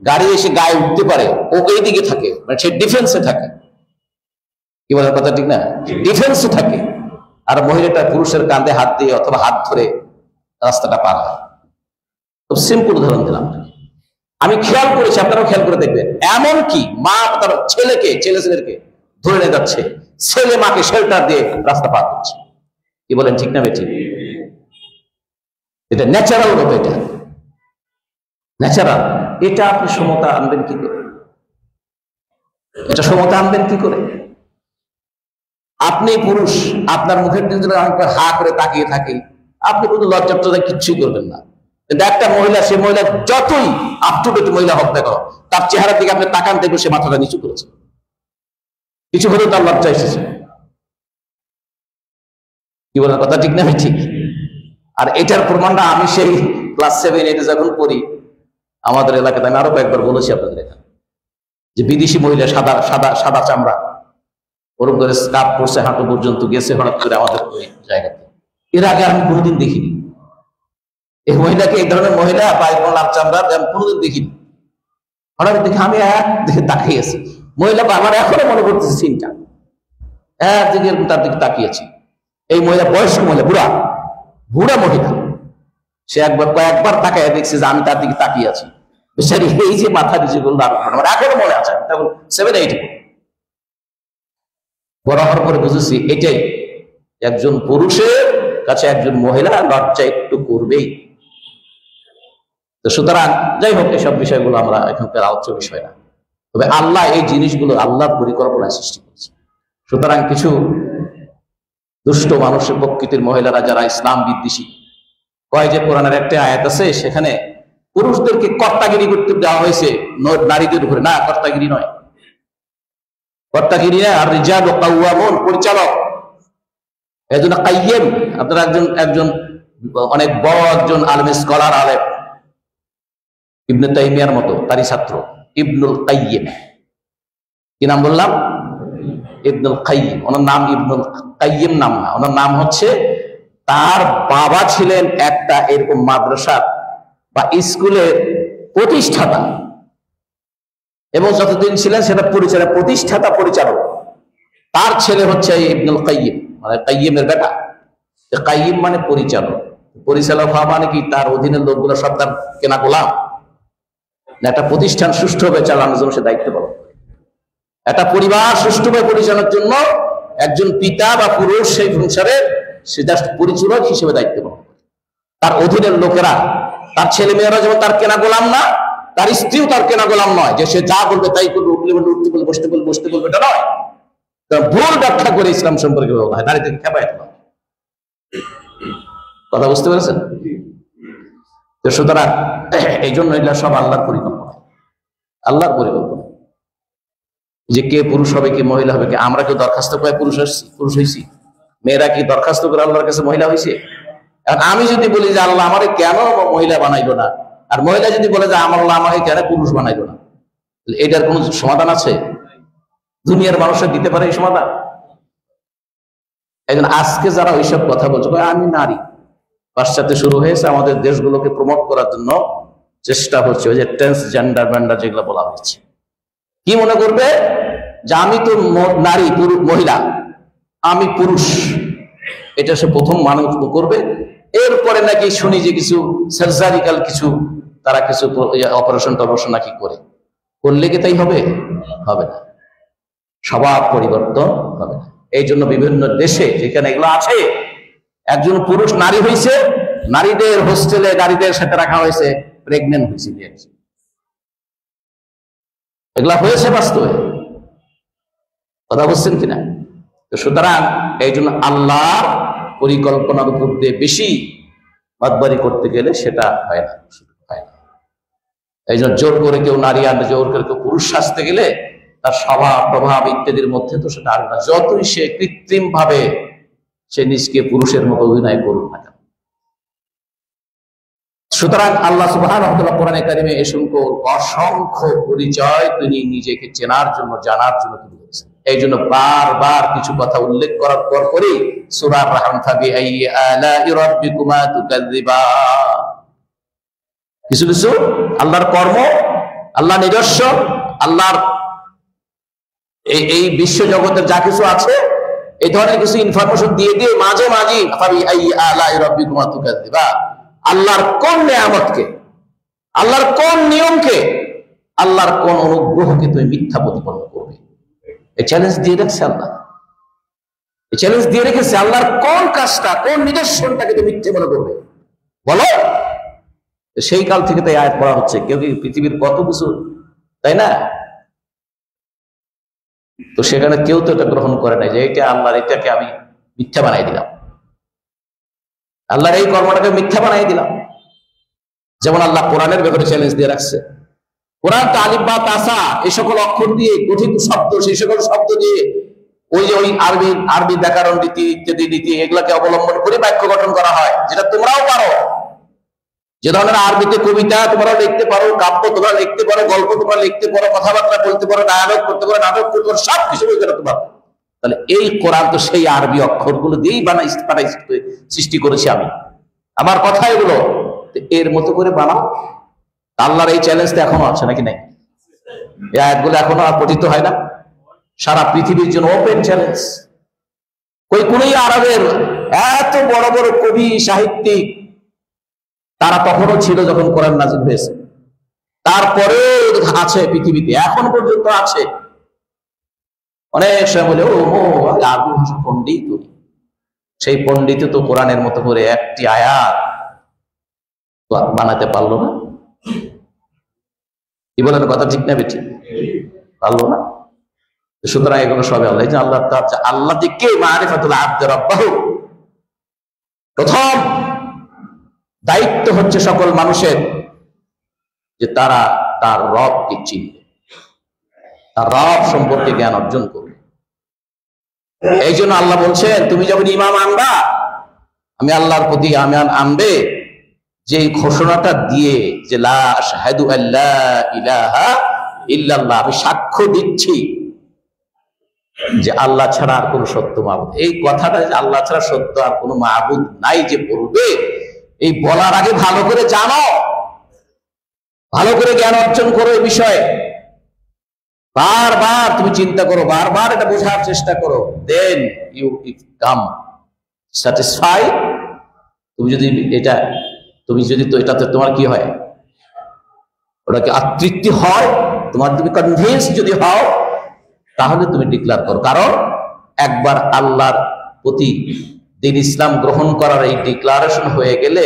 গাড়ি এসে গায়ে উঠতে পারে ও এই দিকে থাকে, মানে সে ডিফেন্সে থাকে। কি বলার কথা ঠিক না? ডিফেন্সে থাকে। আর মহিলাটা পুরুষের কাঁধে হাত দিয়ে অথবা হাত ধরে রাস্তাটা পার হয়। খুব সিম্পল উদাহরণ দিলাম, আমি খেয়াল করেছি, আপনারাও খেয়াল করে দেখবেন। এমনকি মা তার ছেলেকে ধরে নিয়ে যাচ্ছে, ছেলে মাকে শেল্টার দিয়ে রাস্তা পার করছে। কি বলেন, ঠিক না বেঠিক? এটা ন্যাচারাল মতো, এটা ন্যাচারাল। এটা আপনি সমতা আনবেন কি করে? এটা সমতা আনবেন কি করে? আপনি পুরুষ, আপনার মুখের দিকে হা করে তাকিয়ে থাকে, আপনি কোনো লজ্জা কিচ্ছুই করবেন না। কিন্তু একটা মহিলা, সে মহিলা যতই আপ টু ডেট মহিলা হোক না কেন, তার চেহারার দিকে আপনি তাকান, দেখবেন সে মাথাটা নিচু করেছে, কিছু হলেও তার লজ্জা এসেছে। কি বলার কথা ঠিক না ঠিক? আর এটার প্রমাণটা আমি সেই ক্লাস 7-8 যখন পড়ি, আমাদের এলাকাতে আমি আরো কয়েকবার বলেছি আপনাদের এখানে, যে বিদেশি মহিলা সাদা সাদা সাদা চামড়া, ওরকম করে স্কার্ফ পরছে, হাঁটু পর্যন্ত গেছে হঠাৎ করে আমাদের জায়গাতে। এর আগে আমি কোনোদিন দেখিনি এই মহিলাকে, এই ধরনের মহিলা বা লাল চামড়ার আমি কোনোদিন দেখিনি। হঠাৎ দেখে আমি একদিকে তাকিয়েছি, মহিলা আমার এখনো মনে করতেছে সিনটা, একদিকে তার দিকে তাকিয়েছি। এই মহিলা বয়স্ক মহিলা, বুড়া মহিলা, সে কয়েকবার তাকায় দেখছে যে আমি তার দিকে তাকিয়ে আছি। বেচারি এই যে মাথা নিচে করলো, আমার এখনো মনে আছে, তখন 7-8 বড় হওয়ার পরে বুঝেছি এটাই, একজন পুরুষের কাছে একজন মহিলা লজ্জা একটু করবেই। তো সুতরাং যাই হোক, এসব বিষয়গুলো আমরা এখানকার আলোচ্য বিষয় না, তবে আল্লাহ এই জিনিসগুলো আল্লাহর পরিকল্পনায় সৃষ্টি করেছে। সুতরাং কিছু দুষ্ট মানুষের প্রকৃতির মহিলারা যারা ইসলাম বিদ্বেষী, কয় যে কোরআনের একটা আয়াত আছে, সেখানে পুরুষদেরকে কর্তাগিরি করতে দেওয়া হয়েছে নারীদের উপরে। না, কর্তাগিরি নয়, কর্তাগিরি না। আর রিজালু কাওয়ামুন, পরিচালক। এজন্য কাইয়্যিম, আপনারা একজন অনেক বড় একজন আলেম, স্কলার আলেম, ইবনে তাইমিয়ার মতো, তারই ছাত্র ইবনুল কাইয়্যিম। কি নাম বললাম? ইবনুল কাইয়্যিম। ওনার নাম ইবনুল কাইয়্যিম নাম না, ওনার নাম হচ্ছে, তার বাবা ছিলেন একটা এরকম মাদ্রাসা বা স্কুলের প্রতিষ্ঠাতা, এবং যতদিন ছিলেন সেটা প্রতিষ্ঠাতা পরিচালক। তার ছেলে হচ্ছে ইবনুল কাইয়্যিম, মানে কাইয়্যিমের বেটা। কাইয়্যিম মানে পরিচালক। পরিচালক হওয়া মানে কি? তার অধীনের লোকগুলো সব তার কেনা গোলাম না? একটা প্রতিষ্ঠান সুষ্ঠুভাবে চালানোর জন্য সে দায়িত্ব পালন করে। একটা পরিবার সুষ্ঠুভাবে পরিচালনার জন্য একজন পিতা বা পুরুষ সেই সংসারে সে জাস্ট পরিচালক হিসেবে দায়িত্ব পালন করে। তার অধীনের লোকেরা, তার ছেলে মেয়েরা যেমন তার কেনা গোলাম না, তার স্ত্রীও তার কেনা গোলাম নয়, যে সে যা বলবে তাই করবে, উঠলে বলবে উঠতে বলবে, বসতে বলবে বসতে বলবে, এটা নয়। ভুল ব্যাখ্যা করে ইসলাম সম্পর্কে বলা হয়, নারীদেরকে খেপায় তোলা। কথা বুঝতে পেরেছেন? তো সুতরাং এই জন্য এগুলা সব আল্লাহর পরিকল্পনা, আল্লাহর পরিকল্পনা। যে কে পুরুষ হবে কে মহিলা হবে, কে আমরা কেউ দরখাস্ত করে পুরুষ হয়েছি? মেয়েরা কি দরখাস্ত করে আল্লাহর কাছে মহিলা হয়েছে? এখন আমি যদি বলি যে আল্লাহ আমারে কেন মহিলা বানাইলো না, আর মহিলা যদি বলে যে আল্লাহ আমাকে কেন পুরুষ বানাইলো না, এটার কোন সমাধান আছে? দুনিয়ার মানুষের দিতে পারে এই সমাধান? একজন আজকে যারা ওইসব কথা বলছে, আমি নারী, পাশ্চাত্যে শুরু হয়েছে, আমাদের দেশগুলোকে প্রমোট করার জন্য চেষ্টা হচ্ছে, ওই যে ট্রান্সজেন্ডার ব্যান্ডার যেগুলো বলা হয়েছে। কি মনে করবে যে আমি তো নারী, মহিলা, আমি পুরুষ, এটা সে প্রথম মানুষ করবে। এরপরে নাকি শুনি যে কিছু সার্জারিক্যাল কিছু তারা কিছু অপারেশন টপারেশন নাকি করলে কি তাই হবে? হবে না, স্বভাব পরিবর্তন হবে না। এই জন্য বিভিন্ন দেশে যেখানে এগুলো আছে, একজন পুরুষ নারী হয়েছে, নারীদের হোস্টেলে নারীদের সাথে রাখা হয়েছে, প্রেগনেন্ট হয়েছে, এগুলা হয়েছে বাস্তবে। কথা বুঝছেন কিনা? তো সুতরাং এই জন্য আল্লাহর পরিকল্পনার উপর দিয়ে বেশি বাদবাড়ি করতে গেলে সেটা হয় না, হয় না। এই জন্য জোর করে কেউ নারী আর জোর করে কেউ পুরুষ সাজতে গেলে তার স্বভাব প্রভাব ইত্যাদির মধ্যে তো সেটা আসবে না, যতই সে কৃত্রিম ভাবে সে নিজকে পুরুষের মতো অভিনয় করুক না কেন। সুতরাং আল্লাহ সুবহানাহু ওয়া তাআলা কোরআনে কারিমে অসংখ্য পরিচয় তিনি নিজেকে চেনার জন্য, জানার জন্য তুলে ধরেছেন। এই জন্য বারবার কিছু কথা উল্লেখ করার পরই সূরা আর-রাহমান ফাবিআইয়ি আলা'i রাব্বিকুমা তুকাযযিবান, কিছু কিছু আল্লাহর কর্ম, আল্লাহর নিদর্শন, আল্লাহর এই বিশ্ব জগতের যা কিছু আছে, এই ধরনের কিছু ইনফরমেশন দিয়ে দিয়ে মাঝে মাঝে ফাবিআইয়ি আলা'i রাব্বিকুমা তুকাযযিবান, আল্লাহর কোন নিয়ামতকে, আল্লাহর কোন নিয়মকে, আল্লাহর কোন অনুগ্রহকে তুমি মিথ্যা প্রতিপন্ন করবে, এই চ্যালেঞ্জ দিয়ে রাখছে আল্লাহ। এই চ্যালেঞ্জ দিয়ে রেখেছে আল্লাহর কোন কাজটা, কোন নিদর্শনটাকে তুমি মিথ্যে মনে করবে বলো। সেই কাল থেকে তাই আয়াত পড়া হচ্ছে। কেউ কি পৃথিবীর কত কিছু, তাই না? তো সেখানে কেউ তো এটা গ্রহণ করে নাই যে এটা আল্লাহর, এটাকে আমি মিথ্যা বানাই দিলাম, আল্লাহর এই কর্মটাকে মিথ্যা বানাই দিলাম। যেমন আল্লাহ কোরআনের ব্যাপারে চ্যালেঞ্জ দিয়ে রাখছে। কোরআন আলিফ বা তাসা এই সকল অক্ষর দিয়ে গঠিত শব্দ, সেই সকল শব্দ দিয়ে ওই আরবি ব্যাকরণ রীতি ইত্যাদি রীতি এগুলাকে অবলম্বন করে বাক্য গঠন করা হয়, যেটা তোমরাও পারো। যে ধরনের আরবিতে কবিতা তোমরা লিখতে পারো, কাব্য তোমরা লিখতে পারো, গল্প তোমরা লিখতে পারো, কথাবার্তা বলতে পারো, ডায়ালগ করতে পারো, নাটক করতে পারো, সবকিছু বই করতে পারো। তাহলে এই কোরআন তো সেই আরবি অক্ষরগুলো দিয়েই সৃষ্টি করেছি আমি, আমার কথা এগুলো, এর মতো করে বানাও। আল্লাহর এই চ্যালেঞ্জটা এখনো আছে নাকি নাই? এই আয়াতগুলো এখনো পঠিত হয় না? সারা পৃথিবীর জন্য ওপেন চ্যালেঞ্জ। কোন আরবের এত বড় বড় কবি সাহিত্যিক তারা তখনও ছিল যখন কোরআন নাযিল হয়েছে, তারপরে আছে পৃথিবীতে, এখন পর্যন্ত আছে। অনেক সময় বলে আরবি ভাষা পণ্ডিত, সেই পণ্ডিত তো কোরআনের মতো করে একটি আয়াত বানাতে পারলো না। কি বলেন, কথা ঠিক না বেঠিক? পারলো না। সুতরাং এগুলো সবে আল্লাহ, আল্লাহ দিকে মারিফাতুল আবদ রাব্বাহু, প্রথম দায়িত্ব হচ্ছে সকল মানুষের যে তারা তার রবকে চিনবে, তার রব সম্পর্কে জ্ঞান অর্জন করবে। এই জন্য আল্লাহ বলছেন, তুমি যখন ইমাম আনবা, আমি আল্লাহর প্রতি আনবে যে ঘোষণাটা দিয়ে যে লা আশহাদু আল্লা ইলাহা ইল্লাল্লাহ, আমি সাক্ষ্য দিচ্ছি যে আল্লাহ ছাড়া আর কোন সত্য মাবুদ, এই কথাটা যে আল্লাহ ছাড়া সত্য আর কোন মাবুদ নাই যে বলবে, এই বলার আগে ভালো করে জানো, ভালো করে জ্ঞান অর্জন করো এই বিষয়ে। বারবার তুমি চিন্তা করো, বারবার এটা বোঝার চেষ্টা করো, দেন ইউ কাম স্যাটিসফাই। তুমি যদি তো এটাতে তোমার কি হয়, ওটা কি তৃপ্তি হয় তোমার, তুমি কনভিন্স যদি হও, তাহলে তুমি ডিক্লেয়ার করো। কারণ একবার আল্লাহর প্রতি দিন ইসলাম গ্রহণ করার এই ডিক্লারেশন হয়ে গেলে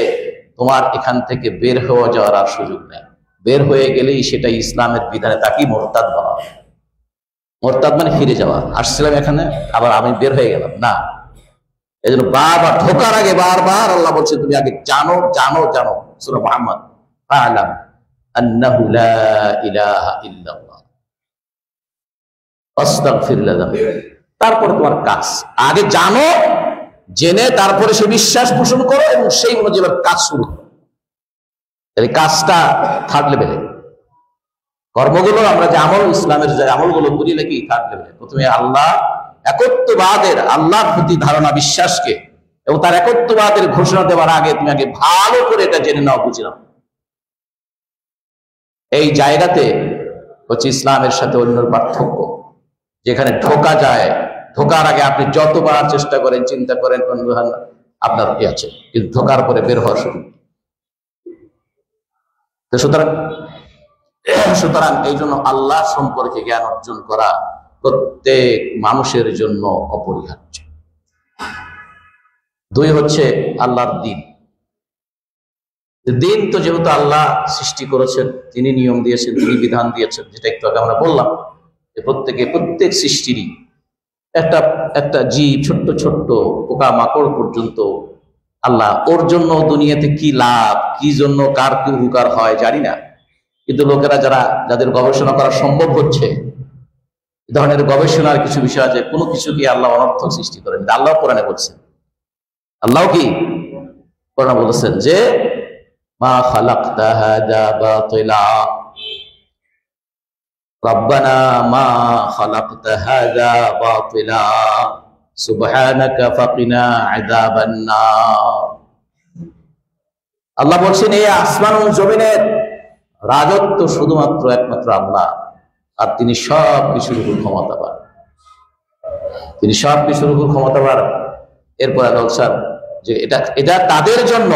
তোমার এখান থেকে বের হয়ে যাওয়ার আর সুযোগ নেই। বের হয়ে গেলেই সেটা ইসলামের বিধানে তাকেই মোরতাদ বলা হয়। মোরতাদ মানে ফিরে যাওয়া, আসছিলাম এখানে আবার আমি বের হয়ে গেলাম না, এই জন্য বারবার ঢোকার আগে বারবার আল্লাহ বলছে তুমি আগে জানো জানো জানো। সূরা মুহাম্মদ, ফা'লাম আন্নাহু লা ইলাহা ইল্লাল্লাহ আস্তাগফির লাযম্বি। তারপর তোমার কাজ আগে জানো, জেনে তারপরে সে বিশ্বাস পোষণ করো এবং সেই অনুযায়ী কাজ শুরু করো। তাহলে কাজটা থার্ড লেভেলে, কর্মগুলো আমরা যে আমল, ইসলামের যে আমলগুলো করি নাকি থার্ড লেভেলে। প্রথমে আল্লাহ একত্ববাদের, আল্লাহর প্রতি ধারণা বিশ্বাসকে এবং তার একত্ববাদের ঘোষণা দেওয়ার আগে তুমি আগে ভালো করে এটা জেনে নাও, বুঝে নাও। এই জায়গাতে হচ্ছে ইসলামের সাথে অন্যের পার্থক্য, যেখানে ঢোকা যায়, ঢোকার আগে আপনি যতবার চেষ্টা করেন, চিন্তা করেন, আপনার কি আছে, কিন্তু ঢোকার পরে বের হওয়া শুরু। সুতরাং এই জন্য আল্লাহ সম্পর্কে জ্ঞান অর্জন করা প্রত্যেক মানুষের জন্য অপরিহার্য। দুই হচ্ছে আল্লাহর দিন। দিন তো যেহেতু আল্লাহ সৃষ্টি করেছেন, তিনি নিয়ম দিয়েছেন, তিনি বিধান দিয়েছেন, যেটা একটু আগে আমরা বললাম যে প্রত্যেক সৃষ্টিরই একটা জীব, ছোট্ট ছোট্ট পোকা মাকড় পর্যন্ত আল্লাহ ওর জন্য দুনিয়াতে কি লাভ, কি জন্য কার কি উপকার হয় জানি না, কিন্তু লোকেরা যাদের গবেষণা করা সম্ভব হচ্ছে, এ ধরনের গবেষণার কিছু বিষয় আছে, কোনো কিছু কি আল্লাহ অনর্থক সৃষ্টি করেন। আল্লাহ কোরআনে বলছেন, আল্লাহ কি কোরআনে বলেছেন যে মা খালাকতা হাযা বাতিলা, রব্বানা মা খালাকতা হাযা বাতিলা সুবহানাকা ফাকিনা আযাবান নার। আল্লাহ বলছেন এই আসমান ও জমিনের রাজত্ব শুধুমাত্র একমাত্র আল্লাহ, আর তিনি সব কিছুর উপর ক্ষমতাবান, তিনি সব কিছুর উপর ক্ষমতাবান। এরপর বলছেন যে এটা তাদের জন্য,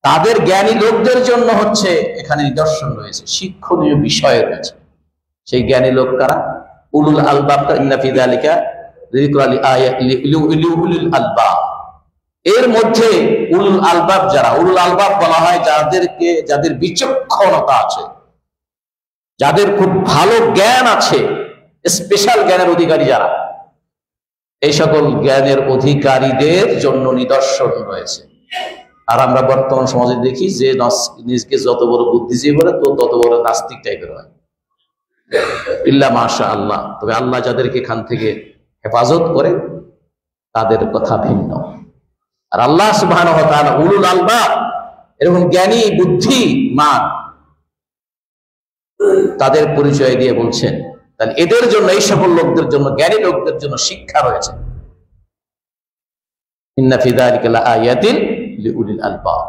তাদের জ্ঞানী লোকদের জন্য হচ্ছে এখানে নিদর্শন রয়েছে, শিক্ষণীয় বিষয় রয়েছে। সেই জ্ঞানী লোক কারা? উলুল আলবাব। ইন্না ফি যালিকা যিকরা লিউলিল আলবাব। এর মধ্যে উলুল আলবাব যারা, উলুল আলবাব বলা হয় যাদের বিচক্ষণতা আছে, যাদের খুব ভালো জ্ঞান আছে, স্পেশাল জ্ঞানের অধিকারী যারা, এই সকল জ্ঞানের অধিকারীদের জন্য নিদর্শন রয়েছে। আর আমরা বর্তমান সমাজে দেখি যে নিজকে যত বড় বুদ্ধিজীবী বলে তো তত বড় নাস্তিক টাইপের হয়। ইল্লা মাশা আল্লাহ, তবে আল্লাহ যাদেরকে এখান থেকে হেফাজত করে তাদের কথা ভিন্ন। আর আল্লাহ সুবহানাহু ওয়া তাআলা উলুল আলবাব, এরকম জ্ঞানী বুদ্ধিমান, তাদের পরিচয় দিয়ে বলছেন, তাহলে এদের জন্য, এই সকল লোকদের জন্য, জ্ঞানী লোকদের জন্য শিক্ষা রয়েছে। ইন্না ফি যালিকা লাআয়াতিন লিউলিল আলবাব।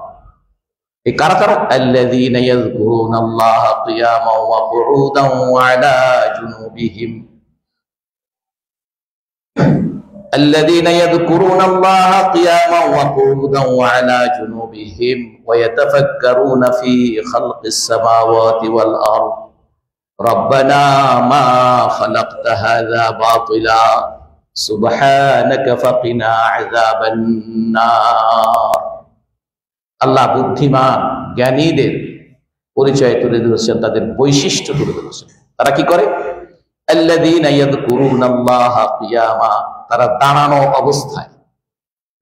এই কারা কারা? আল্লাযীনা ইয়াযকুরুনাল্লাহা কিয়ামান ওয়া কুউদান ওয়া আলা জুনুবিহিম। الذين يذكرون الله قياما وقعودا وعلى جنوبهم ويتفكرون في خلق السماوات والأرض ربنا ما خلقت هذا باطلا سبحانك فقنا عذاب النار। আল্লাহ বুদ্ধিমান জ্ঞানীদের পরিচয় তুলে ধরেছেন, তাদের বৈশিষ্ট্য তুলে ধরেছেন। তারা কি করে? আল্লাযীনা ইয়াযকুরুনাল্লাহা কিয়ামা, তারা দাঁড়ানো অবস্থায়,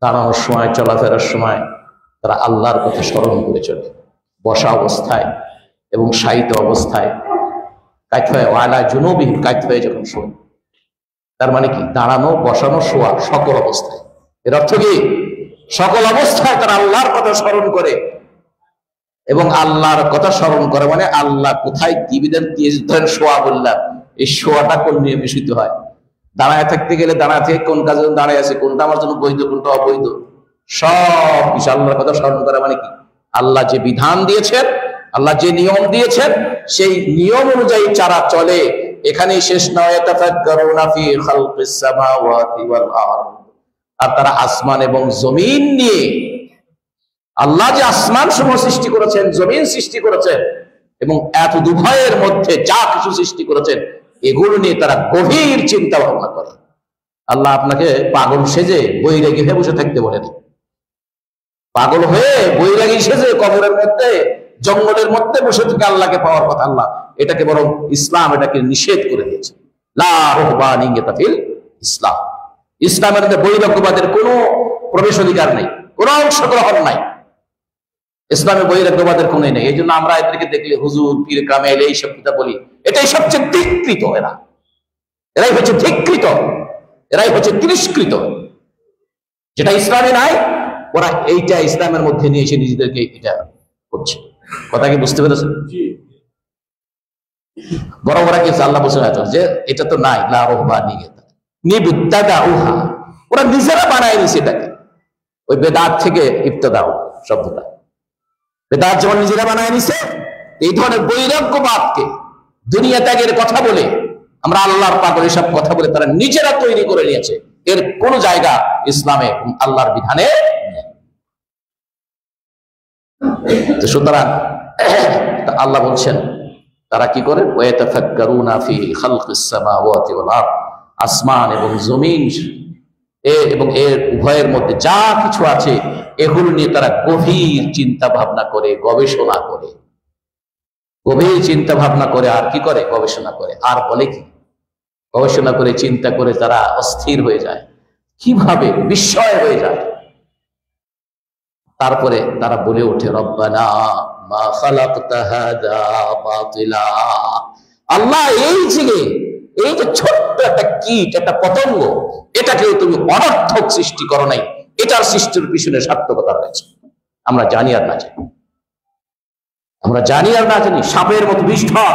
দাঁড়ানোর সময়, চলাফেরার সময় তারা আল্লাহর কথা স্মরণ করে চলে। বসা অবস্থায় এবং শায়িত অবস্থায়, কায়ত হয়ে ওয়ালা জুনুবিহিম, কায়ত হয়ে যখন শোয়। তার মানে কি? দাঁড়ানো, বসানো, শোয়া, সকল অবস্থায়। এর অর্থ কি? সকল অবস্থায় তারা আল্লাহর কথা স্মরণ করে। এবং আল্লাহর কথা স্মরণ করে মানে আল্লাহ কোথায় কি বিধান দিয়েছে। ধরেন শোয়া বললাম, এই শোয়াটা কোন নিয়ে বিশুদ্ধ হয়? দাঁড়ায় থাকতে গেলে দাঁড়ায় থেকে কোন কাজে দাঁড়ায় আছে, কোনটা আমার জন্য বৈধ, কোনটা অবৈধ, সব কিছু আল্লাহর কথা স্মরণ করা মানে কি? আল্লাহ যে বিধান দিয়েছেন, আল্লাহ যে নিয়ম দিয়েছেন, সেই নিয়ম অনুযায়ী যারা চলে। এখানেই শেষ নয়, ইয়াতাফাক্কারুনা ফি খালকিস সামাওয়াতি ওয়াল আরদ। আর তারা আসমান এবং জমিন নিয়ে, আল্লাহ যে আসমান সমূহ সৃষ্টি করেছেন, জমিন সৃষ্টি করেছেন, এবং এত দুভয়ের মধ্যে যা কিছু সৃষ্টি করেছেন, এগুলো নিয়ে তারা গভীর চিন্তা ভাবনা করে। আল্লাহ আপনাকে পাগল সেজে বৈরাগী হয়ে বসে থাকতে বলেনি। পাগল হয়ে বৈরাগী সেজে কবরের মধ্যে, জঙ্গলের মধ্যে বসে থেকে আল্লাহকে পাওয়ার কথা আল্লাহ এটাকে বরং ইসলাম এটাকে নিষেধ করে দিয়েছে। লা রুহবানিয়াতা ফিল ইসলাম। ইসলামের মধ্যে বৈরাগ্যবাদের কোনো প্রবেশ অধিকার নেই, কোনো অংশগ্রহণ নাই। ইসলামে বৈরাগ্যবাদের কোনই নেই। এই জন্য আমরা এদেরকে দেখলে হুজুর, পীর, কামেল এইসব কথা বলি। এটাই সবচেয়ে ধিক্কৃত। এরাই হচ্ছে ধিক্কৃত, এরাই হচ্ছে তিরস্কৃত। যেটা ইসলামে নাই, ওরা এইটা ইসলামের মধ্যে নিয়ে এসে নিজেদেরকে এটা করছে। কথা কি বুঝতে পেরেছেন? বড় বড় কিছু আল্লাহ বসে যে এটা তো নাই, ওরা নিজেরা বানায় নিছে এটাকে। ওই বেদাত থেকে ইবতিদাউ শব্দটা, বেদাত যেমন নিজেরা বানায় নিছে, এই ধরনের বৈরাগ্যবাদকে দুনিয়া ত্যাগের কথা বলে, আমরা আল্লাহর পাগল এসব কথা বলে তারা নিজেরা তৈরি করে নিয়েছে। এর কোন জায়গা ইসলামে আল্লাহর বিধানে নেই। তো সুতরাং আল্লাহ বলছেন তারা কি করে, ওয়াতাফাক্কারুনা ফি খালকিস সামাওয়াতি ওয়াল আরদ, আসমান এবং জমিন এবং এর উভয়ের মধ্যে যা কিছু আছে এগুলো নিয়ে তারা গভীর চিন্তা ভাবনা করে, গবেষণা করে, গভীর চিন্তা ভাবনা করে। আর কি করে? গবেষণা করে। আর বলে কি? গবেষণা করে, চিন্তা করে তারা অস্থির হয়ে যায়, কিভাবে বিস্ময় হয়ে যায়। তারপরে তারা বলে ওঠে, রব্বানা মা খালাকতা হাযা বাতিলা। আল্লাহ, এই যে ছোট্ট একটা কীট, একটা পতঙ্গ, এটাকে তুমি অনর্থক সৃষ্টি করো নাই। এটার সৃষ্টির পিছনে সার্থকতা রয়েছে। আমরা জানি আর না জানি, আমরা জানি আর না জানি। সাপের মতো বিষ্ঠা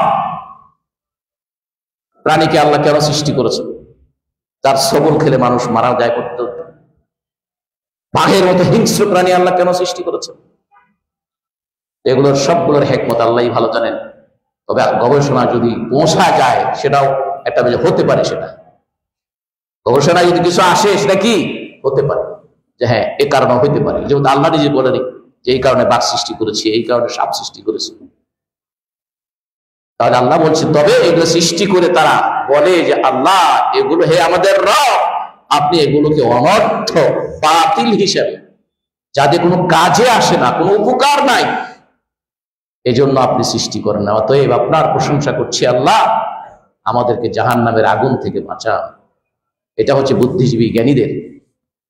প্রাণীকে আল্লাহ কেন সৃষ্টি করেছেন? তার সবল খেলে মানুষ মারা যায় করতে। বাঘের মতো হিংস্র প্রাণী আল্লাহ কেন সৃষ্টি করেছেন? এগুলোর সবগুলোর হিকমত আল্লাহই ভালো জানেন। তবে গবেষণা যদি পৌঁছা যায়, সেটাও একটা হতে পারে। সেটা গবেষণায় যদি কিছু আসে, সেটা কি হতে পারে যে হ্যাঁ, এ কারণে হইতে পারে। যেমন আল্লাহ নিজে বলেনি যে এই কারণে বাঘ সৃষ্টি করেছি, এই কারণে সাপ সৃষ্টি করেছি। তাহলে আল্লাহ বলছে, তবে এগুলো সৃষ্টি করে তারা বলে যে আল্লাহ, এগুলো হে আমাদের রব, আপনি এগুলোকে অনর্থ, বাতিল হিসাবে, যাদের কোনো কাজে আসে না, কোনো উপকার নাই, এজন্য আপনি সৃষ্টি করেন না। অতএব আপনার প্রশংসা করছি আল্লাহ, আমাদেরকে জাহান্নামের আগুন থেকে বাঁচান। এটা হচ্ছে বুদ্ধিজীবী, জ্ঞানীদের,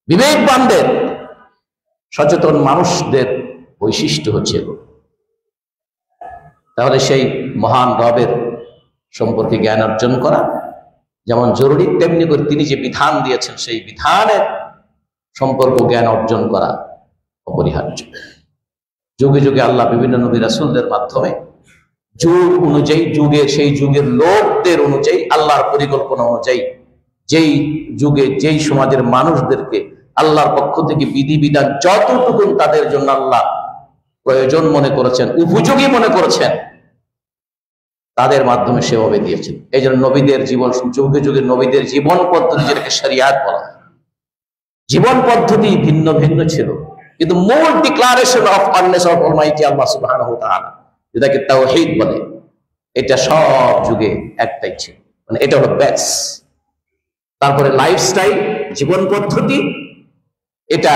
বিবেকবানদের, সচেতন মানুষদের বৈশিষ্ট্য হচ্ছে এগুলো। তাহলে সেই মহান রবের সম্পর্কে জ্ঞান অর্জন করা যেমন জরুরি, তেমনি করে তিনি যে বিধান দিয়েছেন সেই বিধানের সম্পর্ক জ্ঞান অর্জন করা অপরিহার্য। যুগে যুগে আল্লাহ বিভিন্ন নবী রাসূলদের মাধ্যমে যুগ অনুযায়ী, সেই যুগের লোকদের অনুযায়ী, আল্লাহর পরিকল্পনা অনুযায়ী, যেই যুগে যেই সমাজের মানুষদেরকে আল্লাহর পক্ষ থেকে বিধিবিধান যতটুকু তাদের জন্য আল্লাহ প্রয়োজন মনে করেছেন, উপযোগী মনে করেছেন, তাদের মাধ্যমে সেভাবে দিয়েছেন। এই জন্য নবীদের জীবন, যুগে যুগে নবীদের জীবন পদ্ধতি, যেটাকে শরিয়াত বলা হয়, জীবন পদ্ধতি ভিন্ন ভিন্ন ছিল, কিন্তু মূল ডিক্লারেশন অফ অননেস অফ অলমাইটি আল্লাহ সুবহানাহু ওয়া তাআলা, যেটাকে তাওহীদ বলে, এটা সব যুগে একটাই ছিল। মানে এটা হলো বেস। তারপরে লাইফস্টাইল, জীবন পদ্ধতি, এটা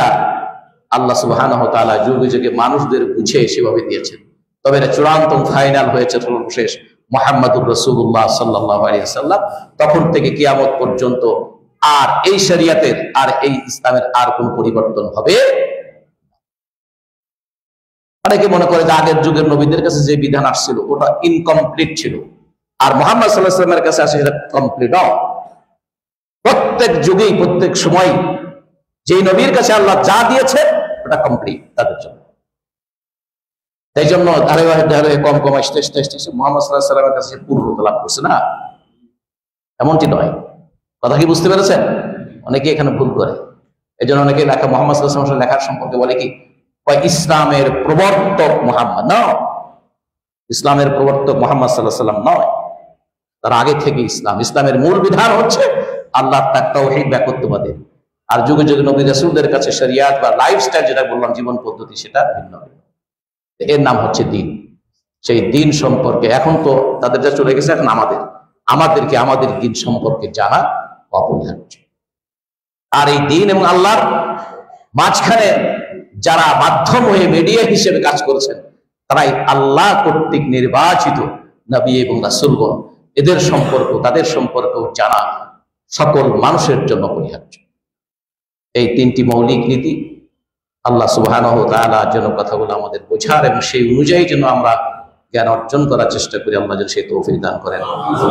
আল্লাহ সুবহানাহু ওয়া তাআলা যুগে যুগে মানুষদের বুঝে সেভাবে দিয়েছেন। তবে এটা চূড়ান্ত ফাইনাল হয়েছে সর্বশেষ মুহাম্মদুর রাসূলুল্লাহ সাল্লাল্লাহু আলাইহি ওয়াসাল্লাম। তখন থেকে কিয়ামত পর্যন্ত আর এই শরিয়াতের, আর এই ইসলামের আর কোন পরিবর্তন হবে। অনেকে মনে করে যে আগের যুগের নবীদের কাছে যে বিধান আসছিল ওটা ইনকমপ্লিট ছিল, আর মুহাম্মদ সাল্লাল্লাহু আলাইহি ওয়াসাল্লামের কাছে আসে সেটা কমপ্লিট। প্রত্যেক যুগেই, প্রত্যেক সময় যে নবীর কাছে আল্লাহ যা দিয়েছে ওটা কমপ্লিট তাদের জন্য। তাই জন্য ধারে ধারে কম কম আসতে আসতে আসতে মুহাম্মদ সাল্লাল্লাহু আলাইহি ওয়াসাল্লামের কাছে পূর্ণতা লাভ করছে না, এমনটি নয়। কথা কি বুঝতে পেরেছেন? অনেকে এখানে ভুল করে। এই জন্য অনেকে লেখা মুহাম্মদ সাল্লাল্লাহু আলাইহি ওয়াসাল্লাম লেখার সম্পর্কে বলে কি, ইসলামের প্রবর্তক মুহাম্মদ। না, ইসলামের প্রবর্তক মুহাম্মদ সাল্লাল্লাহু আলাইহি ওয়াসাল্লাম নয়, তার আগে থেকে ইসলামের মূল বিধান হচ্ছে আল্লাহর তাওহীদ, একত্ববাদের। আর যুগে যুগে নবী রাসূলদের কাছে শরিয়াত বা লাইফস্টাইল, যেটা বললাম জীবন পদ্ধতি, সেটা ভিন্ন ভিন্ন। এর নাম হচ্ছে দিন। সেই দিন সম্পর্কে এখন তো তাদের যা চলে গেছে, এখন আমাদেরকে আমাদের দিন সম্পর্কে জানা অপরিহার্য। আর এই দিন এবং আল্লাহর মাঝখানে যারা মাধ্যম হয়ে মিডিয়া হিসেবে কাজ করেছেন, তারাই আল্লাহ কর্তৃক নির্বাচিত নবী এবং রাসূলগণ। এদের সম্পর্ক, তাদের সম্পর্ক জানা সকল মানুষের জন্য অপরিহার্য। এই তিনটি মৌলিক নীতি আল্লাহ সুবহানাহু ওয়া তাআলার জন্য কথাগুলো আমাদের বোঝার এবং সেই অনুযায়ী যেন আমরা জ্ঞান অর্জন করার চেষ্টা করি। আল্লাহ যেন সেই তৌফিক দান করেন।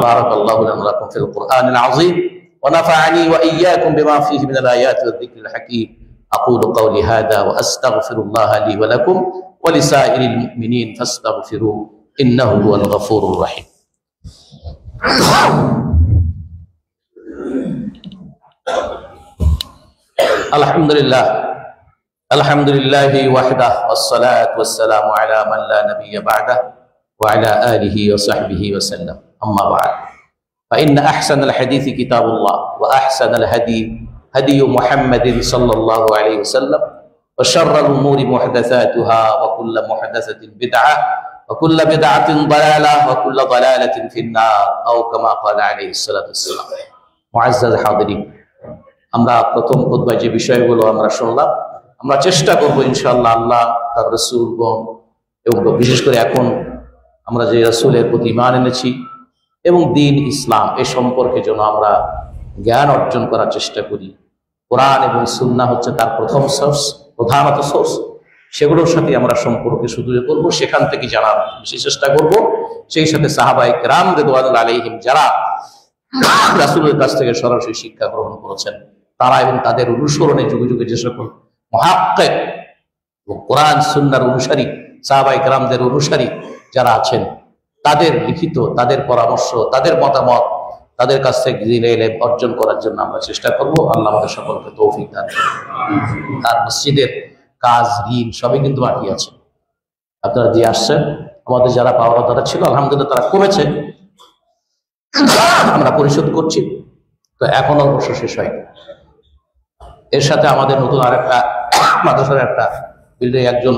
বারাকাল্লাহু লানা ওয়া লাকুম ফিল কুরআনিল আযীম ওয়া নাফা'আনি ওয়া ইয়্যাকুম বিমা ফীহি মিনাল আয়াতি ওয়াদ যিকরিল হাকীম। আকুলু কওলি হাযা ওয়া আস্তাগফিরুল্লাহা লি ওয়া লাকুম ওয়া লিসাইরিল মুমিনিন ফাস্তাগফিরুহু ইন্নাহু হুয়াল গফুরুর রাহিম। আলহামদুলিল্লাহ আলহামদুলিল্লাহি ওয়াহদাহু ওয়াসসালাতু ওয়াসসালামু আলা মান লা নাবিয়্যা বা'দাহু ওয়া আলা আলিহি ওয়া সাহবিহি ওয়া সাল্লাম। আম্মা বা'দ, ফাইন্না আহসানাল হাদীসি কিতাবুল্লাহ ওয়া আহসানাল হাদী হাদিয়ু মুহাম্মাদিন সাল্লাল্লাহু আলাইহি ওয়াসাল্লাম ওয়া শাররাল উমুরি মুহদাসাতুহা ওয়া কুল্লু মুহদাসাতিন বিদআহ ওয়া কুল্লু বিদআতিন দালালাহ ওয়া কুল্লু দালালাতিন ফিন-নার আও কামা ক্বালা আলাইহিস সালাতু ওয়াসসালাম। মুআজ্জাজ হাজিরিন, আমরা প্রথম খুতবায় যে বিষয়গুলো আমরা শুনলাম, আমরা চেষ্টা করব ইনশাআল্লাহ আল্লাহ তার রাসূলগণ এবং বিশেষ করে এখন আমরা যে রাসূলের প্রতি ঈমান এনেছি এবং দ্বীন ইসলাম এ সম্পর্কে যেন আমরা জ্ঞান অর্জন করার চেষ্টা করি। কোরআন এবং সুন্নাহ হচ্ছে তার প্রথম সোর্স, প্রধানত সোর্স। সেগুলোর সাথে আমরা সম্পর্কে সুদৃঢ় করব, সেখান থেকে জানার বেশি চেষ্টা করব। সেই সাথে সাহাবায়ে কেরাম রিদওয়ানুল্লাহি আলাইহিম যারা রাসূলের কাছ থেকে সরাসরি শিক্ষা গ্রহণ করেছেন, তারা এবং তাদের অনুসরণে যুগে যুগে যে সকল মুহাক্কিক ও কোরআন সুন্নাহর অনুসারী সাহাবায়ে কেরামদের অনুসারী যারা আছেন, তাদের লিখিত, তাদের পরামর্শ, তাদের মতামত, তাদের কাছ থেকে ইলম অর্জন করার জন্য আমরা চেষ্টা করব। আল্লাহ আমাদের সকলকে তৌফিক দান করুন। আর মসজিদের কাজ, ঋণ সবই কিন্তু বাকি আছে, আপনারা দিয়ে আসছেন। আমাদের যারা পাওনাদার ছিল আলহামদুলিল্লাহ তারা কমেছে, আমরা পরিশোধ করছি, তো এখনো অবশ্য শেষ হয়নি। এর সাথে আমাদের নতুন আরেকটা মাদ্রাসার একটা বিল্ডিং, একজন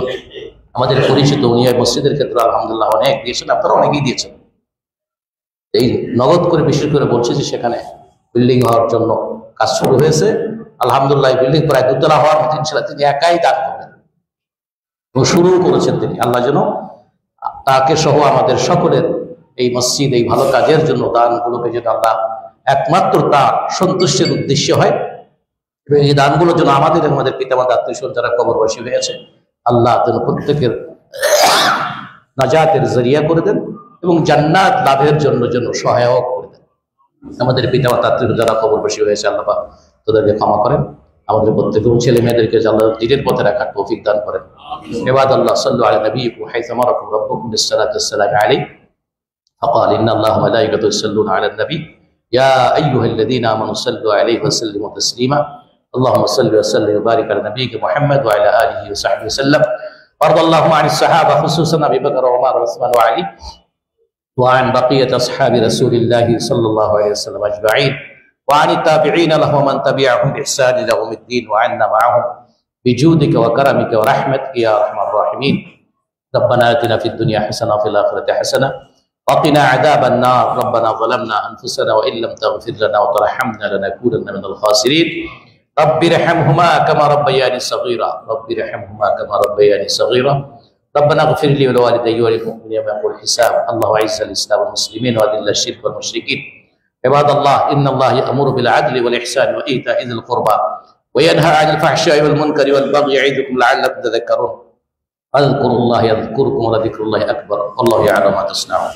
আমাদের পরিচিত, উনি মসজিদের ক্ষেত্রে আলহামদুলিল্লাহ অনেক দিয়েছেন, আপনারা অনেকেই দিয়েছেন। এই নগদ করে বিশেষ করে বলছি যে সেখানে বিল্ডিং হওয়ার জন্য কাজ শুরু হয়েছে। আলহামদুলিল্লাহ বিল্ডিং প্রায় দুতলা হওয়ার মতো ইনশাআল্লাহ তিনি একাই দান করবেন এবং শুরু করেছেন তিনি। আল্লাহ যেন তাকে সহ আমাদের সকলের এই মসজিদ, এই ভালো কাজের জন্য দানগুলোকে যেন আল্লাহ একমাত্র তার সন্তুষ্টের উদ্দেশ্য হয় এবং এই দানগুলো যেন আমাদের এবং আমাদের পিতামাতা আত্মীয় যারা কবরবাসী হয়েছে, আল্লাহ যেন প্রত্যেকের নাজাতের জরিয়া করে দেন এবং জান্নাত লাভের জন্য যেন সহায়ক করে দেন। আমাদের পিতামাতা আত্মীয় যারা কবরবাসী হয়েছে, আল্লাহ পাক তাদেরকে ক্ষমা করেন। আমাদের প্রত্যেক ছেলে মেয়েদেরকে আল্লাহ দ্বীনের পথে রাখার তৌফিক দান করেন। ইবাদাল্লাহ সাল্লু আলা নবিয়িকুম হাইথা মারাকুম রাব্বুকুম বিসসালাতি ওয়াসসালামু আলাইহি ফাকাল ইন্নাল্লাহা ওয়া মালাইকাতুহু ইউসাল্লুনা আলান নবী ইয়া আইয়ুহাল্লাযীনা আমানু সাল্লু আলাইহি ওয়া সাল্লিমু তাসলিমা اللهم صل وسلم وبارك على نبيك محمد وعلى اله وصحبه وسلم وارض اللهم عن الصحابه خصوصا ابي بكر وعمر وعثمان وعلي وعن بقيه اصحاب رسول الله صلى الله عليه وسلم اجمعين وعن التابعين لهم ومن تبعهم باحسان الى يوم الدين وعنا معهم بجودك وكرمك ورحمتك يا ارحم الراحمين. ربنا اتنا في الدنيا حسنه وفي الاخره حسنه وقنا عذاب النار. ربنا ظلمنا انفسنا وان لم تغفر لنا وترحمنا لنكونن من الخاسرين. رب ارحمهما كما ربياني صغيرا رب ارحمهما كما ربياني صغيرا. ربنا اغفر لي ولوالدي وللمؤمنين يوم يقوم الحساب. الله اعز الاسلام والمسلمين واذل الشرك والمشركين. عباد الله ان الله يأمر بالعدل والاحسان وايتاء ذي القربى وينهى عن الفحشاء والمنكر والبغي يعظكم لعلكم تذكرون. اذكروا الله يذكركم ولذكر الله اكبر والله يعلم ما تصنعون.